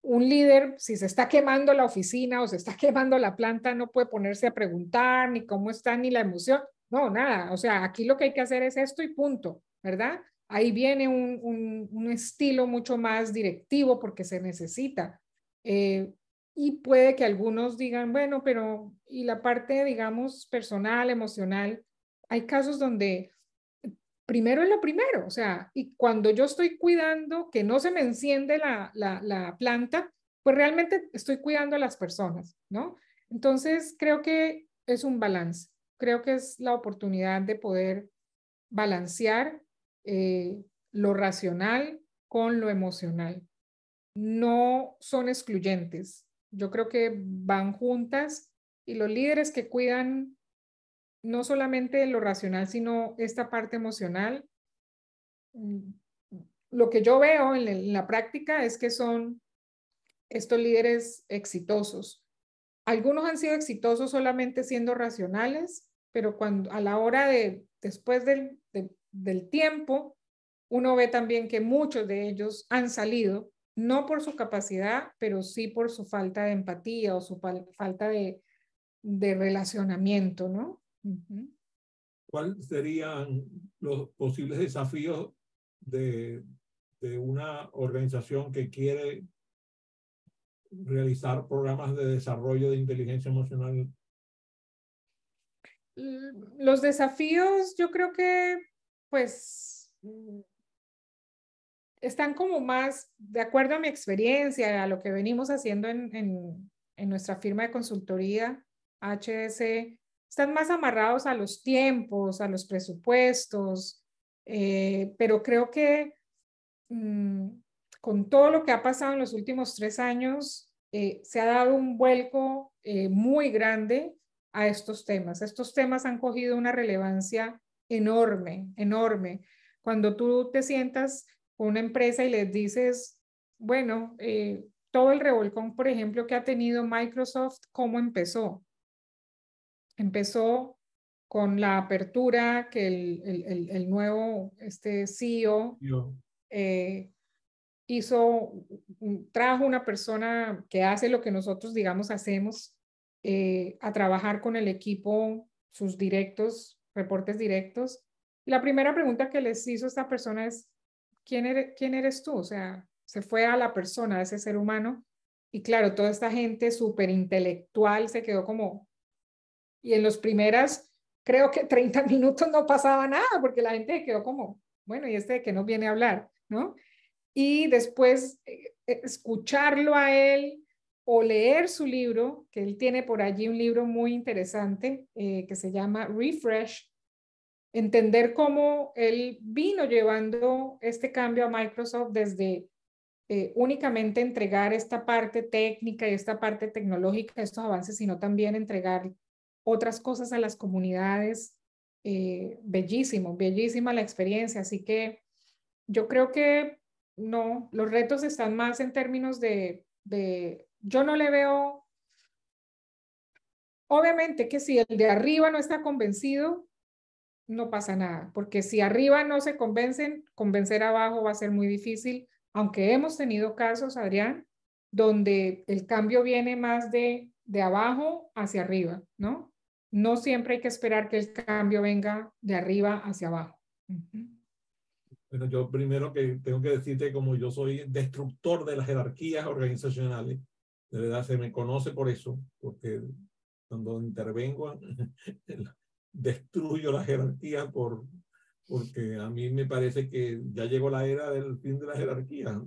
Speaker 2: un líder, si se está quemando la oficina o se está quemando la planta, no puede ponerse a preguntar ni cómo está ni la emoción. No, nada. O sea, aquí lo que hay que hacer es esto y punto, ¿verdad? Ahí viene un estilo mucho más directivo porque se necesita. Y puede que algunos digan, bueno, pero ¿y la parte, digamos, personal, emocional? Hay casos donde primero es lo primero, o sea, y cuando yo estoy cuidando que no se me enciende la planta, pues realmente estoy cuidando a las personas, ¿no? Entonces, creo que es un balance, creo que es la oportunidad de poder balancear lo racional con lo emocional. No son excluyentes, yo creo que van juntas, y los líderes que cuidan no solamente lo racional, sino esta parte emocional, lo que yo veo en la práctica es que son estos líderes exitosos. Algunos han sido exitosos solamente siendo racionales, pero cuando a la hora después del tiempo, uno ve también que muchos de ellos han salido, no por su capacidad, pero sí por su falta de empatía o su falta de relacionamiento, ¿no?
Speaker 1: ¿Cuáles serían los posibles desafíos de, de una organización que quiere realizar programas de desarrollo de inteligencia emocional?
Speaker 2: Los desafíos, yo creo que, pues, están como más, de acuerdo a mi experiencia, a lo que venimos haciendo en nuestra firma de consultoría, HDC, están más amarrados a los tiempos, a los presupuestos, pero creo que con todo lo que ha pasado en los últimos 3 años, se ha dado un vuelco muy grande a estos temas. Estos temas han cogido una relevancia enorme, enorme. Cuando tú te sientas con una empresa y les dices, bueno, todo el revolcón, por ejemplo, que ha tenido Microsoft, ¿cómo empezó? Empezó con la apertura que el nuevo CEO trajo una persona que hace lo que nosotros, digamos, hacemos, a trabajar con el equipo, sus directos, reportes directos. La primera pregunta que les hizo esta persona es, ¿quién eres tú? O sea, se fue a la persona, a ese ser humano, y claro, toda esta gente súper intelectual se quedó como, y en los primeras, creo que 30 minutos no pasaba nada, porque la gente se quedó como, bueno, ¿y este de qué nos viene a hablar? ¿No? Y después escucharlo a él o leer su libro, que él tiene por allí un libro muy interesante que se llama Refresh, entender cómo él vino llevando este cambio a Microsoft desde únicamente entregar esta parte técnica y esta parte tecnológica, estos avances, sino también entregar otras cosas a las comunidades. Bellísimo, bellísima la experiencia. Así que yo creo que no, los retos están más en términos yo no le veo, obviamente que si el de arriba no está convencido, no pasa nada, porque si arriba no se convencen, convencer abajo va a ser muy difícil, aunque hemos tenido casos, Adrián, donde el cambio viene más de abajo hacia arriba, ¿no? No siempre hay que esperar que el cambio venga de arriba hacia abajo.
Speaker 1: Bueno, yo primero que tengo que decirte, como yo soy destructor de las jerarquías organizacionales, de verdad se me conoce por eso, porque cuando intervengo destruyo la jerarquía porque a mí me parece que ya llegó la era del fin de la jerarquía.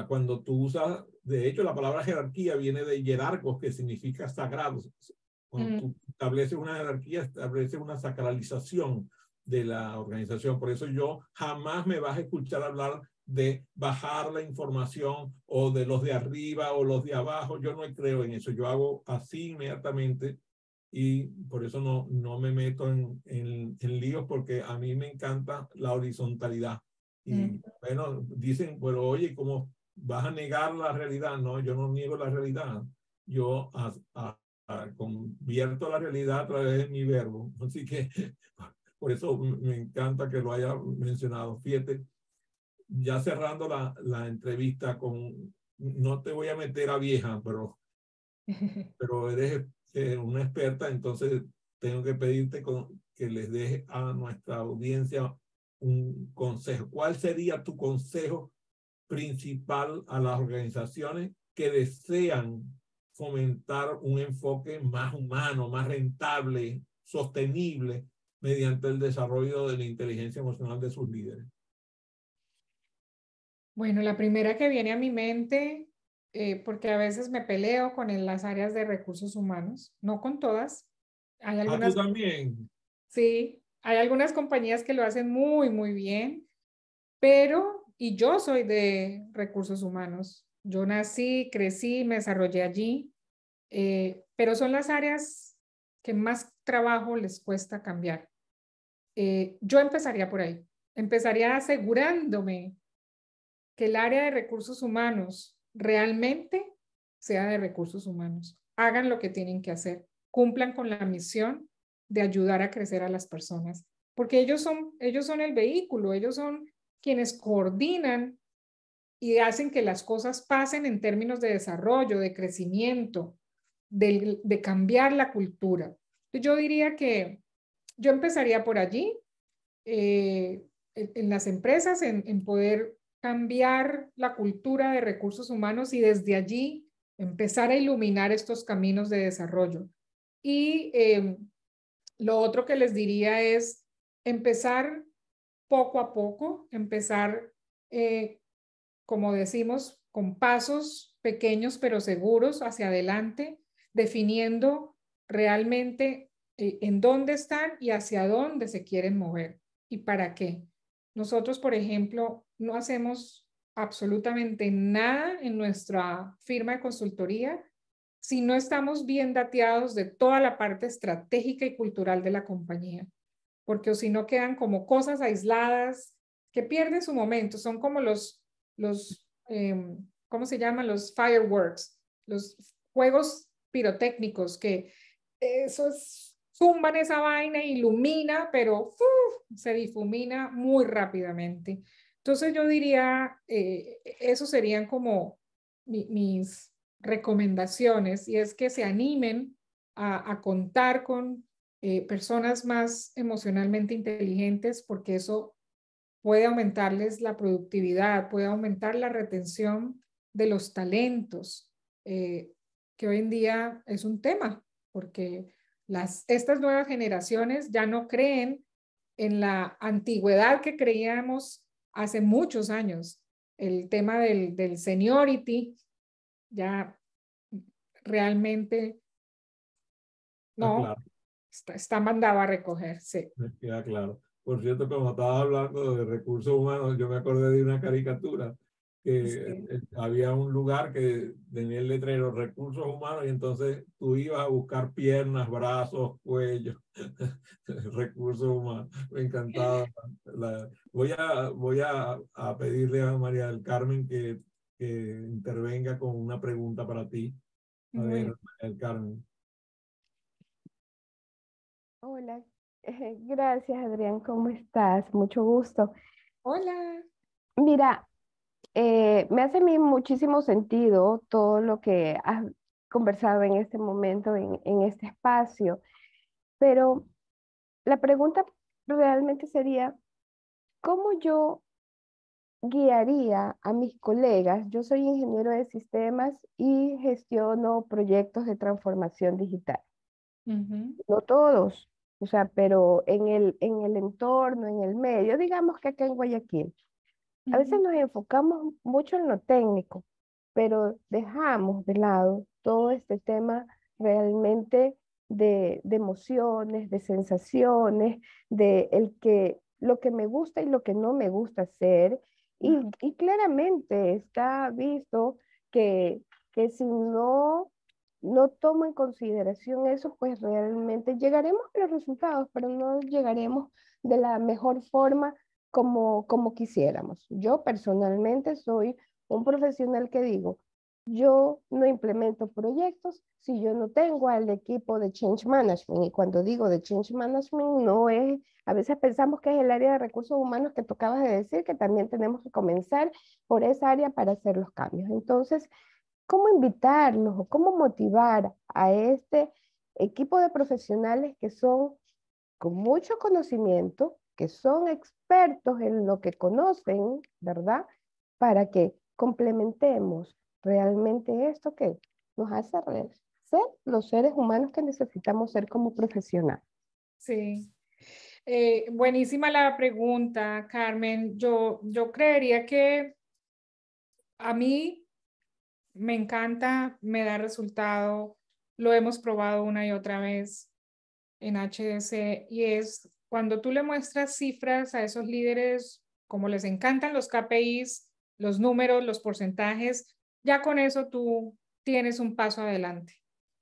Speaker 1: Cuando tú usas, de hecho la palabra jerarquía viene de jerarcos, que significa sagrados. Cuando tú estableces una jerarquía, estableces una sacralización de la organización. Por eso yo jamás me vas a escuchar hablar de bajar la información o de los de arriba o los de abajo. Yo no creo en eso. Yo hago así inmediatamente y por eso no me meto en líos, porque a mí me encanta la horizontalidad. Y bueno, dicen, pero oye, ¿cómo vas a negar la realidad? No, yo no niego la realidad. Yo convierto la realidad a través de mi verbo. Así que por eso me encanta que lo haya mencionado. Fíjate, ya cerrando la entrevista no te voy a meter a vieja, pero eres una experta, entonces tengo que pedirte que les dejes a nuestra audiencia un consejo. ¿Cuál sería tu consejo principal a las organizaciones que desean fomentar un enfoque más humano, más rentable, sostenible, mediante el desarrollo de la inteligencia emocional de sus líderes?
Speaker 2: Bueno, la primera que viene a mi mente, porque a veces me peleo con las áreas de recursos humanos, no con todas. Hay
Speaker 1: Ah, tú
Speaker 2: algunas,
Speaker 1: también.
Speaker 2: sí, hay algunas compañías que lo hacen muy, muy bien, pero, y yo soy de recursos humanos. Yo nací, crecí, me desarrollé allí, pero son las áreas que más trabajo les cuesta cambiar. Yo empezaría por ahí. Empezaría asegurándome que el área de recursos humanos realmente sea de recursos humanos. Hagan lo que tienen que hacer, cumplan con la misión de ayudar a crecer a las personas, porque ellos son el vehículo, ellos son quienes coordinan y hacen que las cosas pasen en términos de desarrollo, de crecimiento, de cambiar la cultura. Yo diría que yo empezaría por allí, en las empresas, en poder cambiar la cultura de recursos humanos y desde allí empezar a iluminar estos caminos de desarrollo. Y lo otro que les diría es empezar poco a poco, empezar como decimos, con pasos pequeños pero seguros hacia adelante, definiendo realmente en dónde están y hacia dónde se quieren mover y para qué. Nosotros, por ejemplo, no hacemos absolutamente nada en nuestra firma de consultoría si no estamos bien dateados de toda la parte estratégica y cultural de la compañía, porque o si no quedan como cosas aisladas que pierden su momento, son como ¿cómo se llaman? Los fireworks, los juegos pirotécnicos que eso es, zumban esa vaina, ilumina, pero se difumina muy rápidamente. Entonces yo diría, eso serían como mis recomendaciones, y es que se animen a contar con personas más emocionalmente inteligentes, porque eso puede aumentarles la productividad, puede aumentar la retención de los talentos, que hoy en día es un tema, porque estas nuevas generaciones ya no creen en la antigüedad que creíamos hace muchos años. El tema del seniority ya realmente
Speaker 1: Ah,
Speaker 2: no,
Speaker 1: claro,
Speaker 2: está mandado a recoger, sí.
Speaker 1: me queda claro. Por cierto, como estabas hablando de recursos humanos, yo me acordé de una caricatura que
Speaker 2: Sí.
Speaker 1: había un lugar que tenía el letrero recursos humanos y entonces tú ibas a buscar piernas, brazos, cuello, recursos humanos. Me encantaba. Voy a pedirle a María del Carmen que intervenga con una pregunta para ti. A ver,
Speaker 2: Muy,
Speaker 1: María del Carmen.
Speaker 3: Hola, gracias Adrián, ¿cómo estás? Mucho gusto.
Speaker 2: hola.
Speaker 3: Mira, me hace a mí muchísimo sentido todo lo que has conversado en este momento, en este espacio, pero la pregunta realmente sería, ¿cómo yo guiaría a mis colegas? Yo soy ingeniero de sistemas y gestiono proyectos de transformación digital.
Speaker 2: Ujú,
Speaker 3: No todos, o sea, pero en el entorno, en el medio, digamos que acá en Guayaquil. A veces
Speaker 2: ujú,
Speaker 3: nos enfocamos mucho en lo técnico, pero dejamos de lado todo este tema realmente de emociones, de sensaciones, de lo que me gusta y lo que no me gusta hacer.
Speaker 2: ujú,
Speaker 3: Y claramente está visto que, que si no tomo en consideración eso, pues realmente llegaremos a los resultados, pero no llegaremos de la mejor forma como quisiéramos. Yo personalmente soy un profesional que digo, yo no implemento proyectos si yo no tengo al equipo de Change Management. Y cuando digo de Change Management, no es, a veces pensamos que es el área de recursos humanos que tú acabas de decir, que también tenemos que comenzar por esa área para hacer los cambios. Entonces, ¿cómo invitarlos o cómo motivar a este equipo de profesionales que son con mucho conocimiento, que son expertos en lo que conocen, ¿verdad? Para que complementemos realmente esto que nos hace ser los seres humanos que necesitamos ser como profesionales.
Speaker 2: sí. Buenísima la pregunta, Carmen. Yo creería que a mí me encanta, me da resultado, lo hemos probado una y otra vez en HDC, y es cuando tú le muestras cifras a esos líderes, como les encantan los KPIs, los números, los porcentajes, ya con eso tú tienes un paso adelante.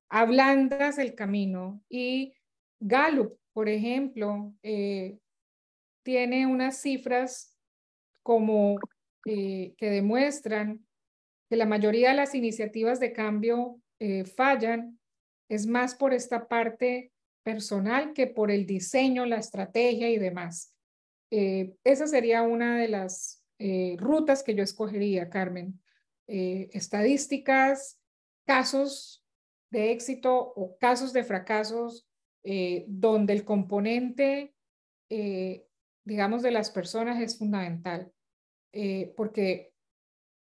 Speaker 2: Ablandas el camino. Y Gallup, por ejemplo, tiene unas cifras como que demuestran que la mayoría de las iniciativas de cambio fallan, es más por esta parte personal que por el diseño, la estrategia y demás. Esa sería una de las rutas que yo escogería, Carmen. Estadísticas, casos de éxito o casos de fracasos, donde el componente, eh, digamos, de las personas es fundamental, porque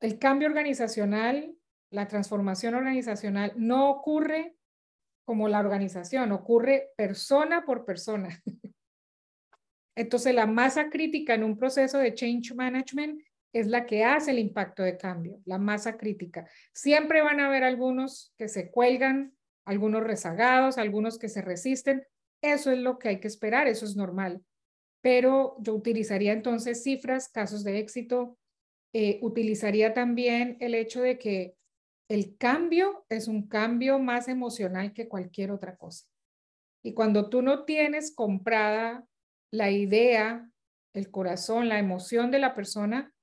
Speaker 2: el cambio organizacional, la transformación organizacional no ocurre como la organización, ocurre persona por persona. Entonces, la masa crítica en un proceso de change management es la que hace el impacto de cambio, la masa crítica. Siempre van a haber algunos que se cuelgan, algunos rezagados, algunos que se resisten. Eso es lo que hay que esperar, eso es normal. Pero yo utilizaría entonces cifras, casos de éxito, utilizaría también el hecho de que el cambio es un cambio más emocional que cualquier otra cosa. Y cuando tú no tienes comprada la idea, el corazón, la emoción de la persona,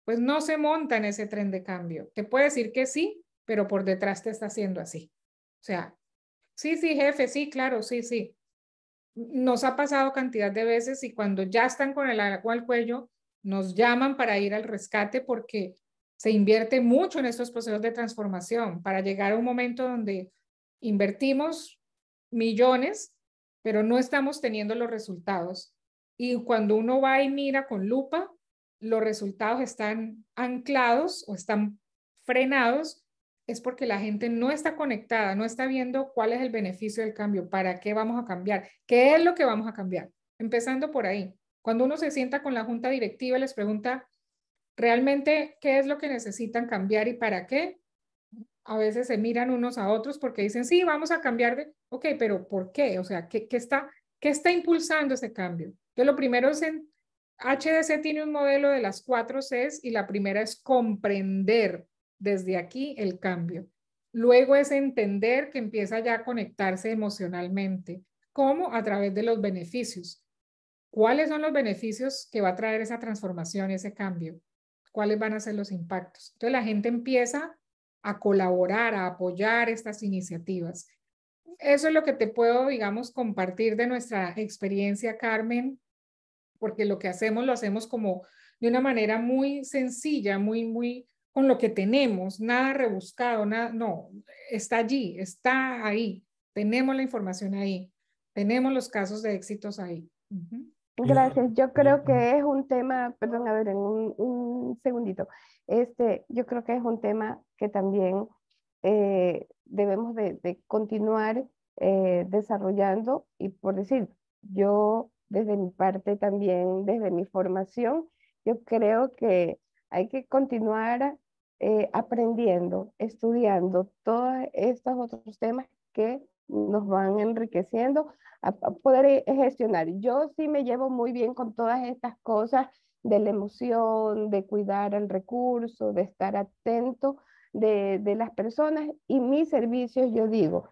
Speaker 2: pues no se monta en ese tren de cambio. Te puede decir que sí, pero por detrás te está haciendo así. O sea, sí, sí, jefe, sí, claro, sí, sí. Nos ha pasado cantidad de veces y cuando ya están con el agua al cuello, nos llaman para ir al rescate porque se invierte mucho en estos procesos de transformación para llegar a un momento donde invertimos millones, pero no estamos teniendo los resultados. Y cuando uno va y mira con lupa, los resultados están anclados o están frenados, es porque la gente no está conectada, no está viendo cuál es el beneficio del cambio, para qué vamos a cambiar, qué es lo que vamos a cambiar. Empezando por ahí. Cuando uno se sienta con la junta directiva y les pregunta realmente qué es lo que necesitan cambiar y para qué, a veces se miran unos a otros porque dicen, sí, vamos a cambiar de, ok, pero ¿por qué? O sea, ¿qué está impulsando ese cambio? Entonces, lo primero es HDC tiene un modelo de las 4 Cs y la primera es comprender desde aquí el cambio. Luego es entender que empieza ya a conectarse emocionalmente. ¿Cómo? A través de los beneficios. ¿Cuáles son los beneficios que va a traer esa transformación, ese cambio? ¿Cuáles van a ser los impactos? Entonces la gente empieza a colaborar, a apoyar estas iniciativas. Eso es lo que te puedo, digamos, compartir de nuestra experiencia, Carmen, porque lo que hacemos lo hacemos como de una manera muy sencilla, muy con lo que tenemos, nada rebuscado, nada, no, está allí, está ahí, tenemos la información ahí, tenemos los casos de éxitos ahí.
Speaker 3: Gracias. Yo creo que es un tema, perdón, a ver, en un segundito. Yo creo que es un tema que también debemos de continuar desarrollando y por decir, yo desde mi parte también, desde mi formación, yo creo que hay que continuar aprendiendo, estudiando todos estos otros temas que nos van enriqueciendo a poder gestionar. Yo sí me llevo muy bien con todas estas cosas de la emoción, de cuidar el recurso, de estar atento de las personas y mis servicios, yo digo,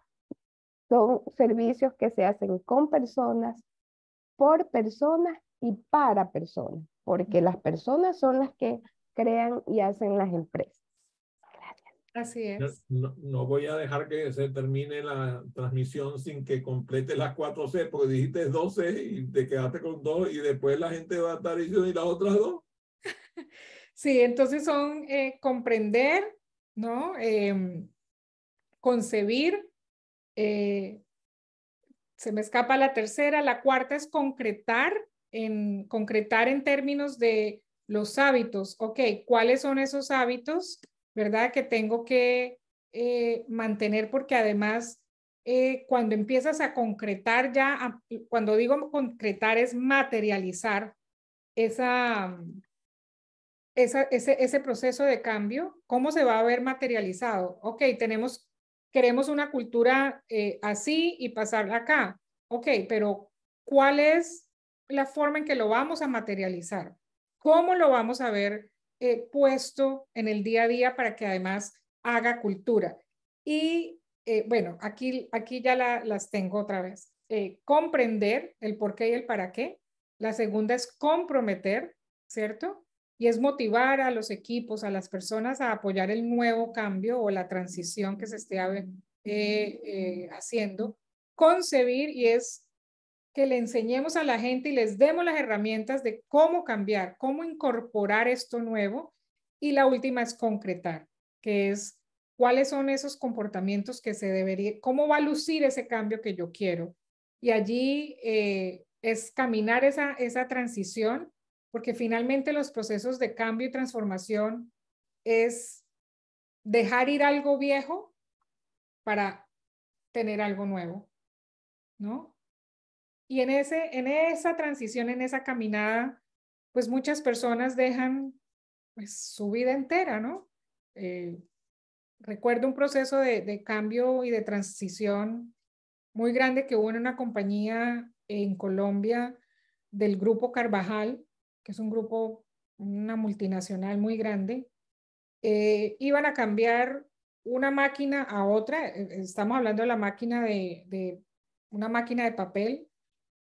Speaker 3: son servicios que se hacen con personas, por personas y para personas, porque las personas son las que crean y hacen las empresas.
Speaker 2: Así es.
Speaker 1: No voy a dejar que se termine la transmisión sin que complete las 4C, porque dijiste 12 y te quedaste con 2 y después la gente va a estar diciendo, ¿y las otras 2?
Speaker 2: Sí, entonces son comprender, ¿no? Concebir, se me escapa la tercera, la cuarta es concretar en términos de los hábitos. Ok, ¿cuáles son esos hábitos, verdad? Que tengo que mantener porque además cuando empiezas a concretar ya, cuando digo concretar es materializar ese proceso de cambio, ¿cómo se va a ver materializado? Ok, queremos una cultura así y pasarla acá. Ok, pero ¿cuál es la forma en que lo vamos a materializar? ¿Cómo lo vamos a ver puesto en el día a día para que además haga cultura? Y bueno, aquí ya las tengo otra vez. Comprender el por qué y el para qué. La segunda es comprometer, ¿cierto? Y es motivar a los equipos, a las personas a apoyar el nuevo cambio o la transición que se esté haciendo. Concebir y es que le enseñemos a la gente y les demos las herramientas de cómo cambiar, cómo incorporar esto nuevo. Y la última es concretar, que es cuáles son esos comportamientos que se debería, cómo va a lucir ese cambio que yo quiero. Y allí es caminar esa transición, porque finalmente los procesos de cambio y transformación es dejar ir algo viejo para tener algo nuevo, ¿no? Y en esa transición, en esa caminada, pues muchas personas dejan pues, su vida entera, ¿no? Recuerdo un proceso de cambio y de transición muy grande que hubo en una compañía en Colombia del grupo Carvajal, que es un grupo, una multinacional muy grande. Iban a cambiar una máquina a otra. Estamos hablando de la máquina de una máquina de papel,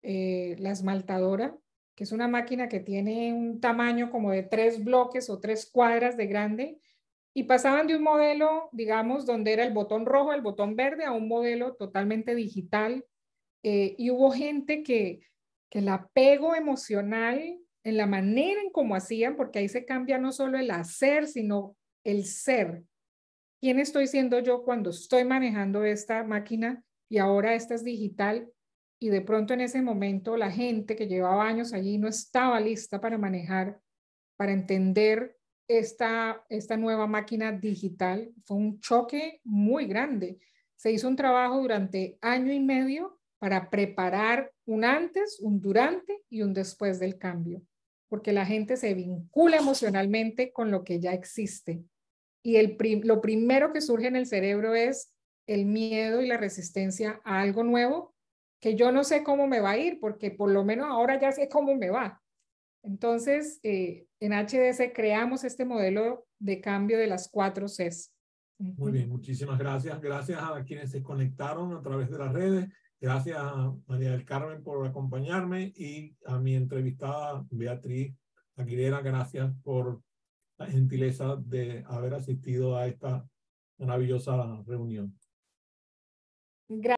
Speaker 2: la esmaltadora, que es una máquina que tiene un tamaño como de 3 bloques o 3 cuadras de grande, y pasaban de un modelo, digamos, donde era el botón rojo, el botón verde, a un modelo totalmente digital. Y hubo gente que el apego emocional en la manera en cómo hacían, porque ahí se cambia no solo el hacer, sino el ser. ¿Quién estoy siendo yo cuando estoy manejando esta máquina y ahora esta es digital? Y de pronto en ese momento la gente que llevaba años allí no estaba lista para manejar, para entender esta nueva máquina digital. Fue un choque muy grande. Se hizo un trabajo durante 1 año y medio para preparar un antes, un durante y un después del cambio, porque la gente se vincula emocionalmente con lo que ya existe. Y lo primero que surge en el cerebro es el miedo y la resistencia a algo nuevo que yo no sé cómo me va a ir, porque por lo menos ahora ya sé cómo me va. Entonces, en HDC creamos este modelo de cambio de las 4 Cs.
Speaker 1: Muy bien, muchísimas gracias. Gracias a quienes se conectaron a través de las redes. Gracias a María del Carmen por acompañarme y a mi entrevistada Beatriz Aguilera. Gracias por la gentileza de haber asistido a esta maravillosa reunión.
Speaker 2: Gracias.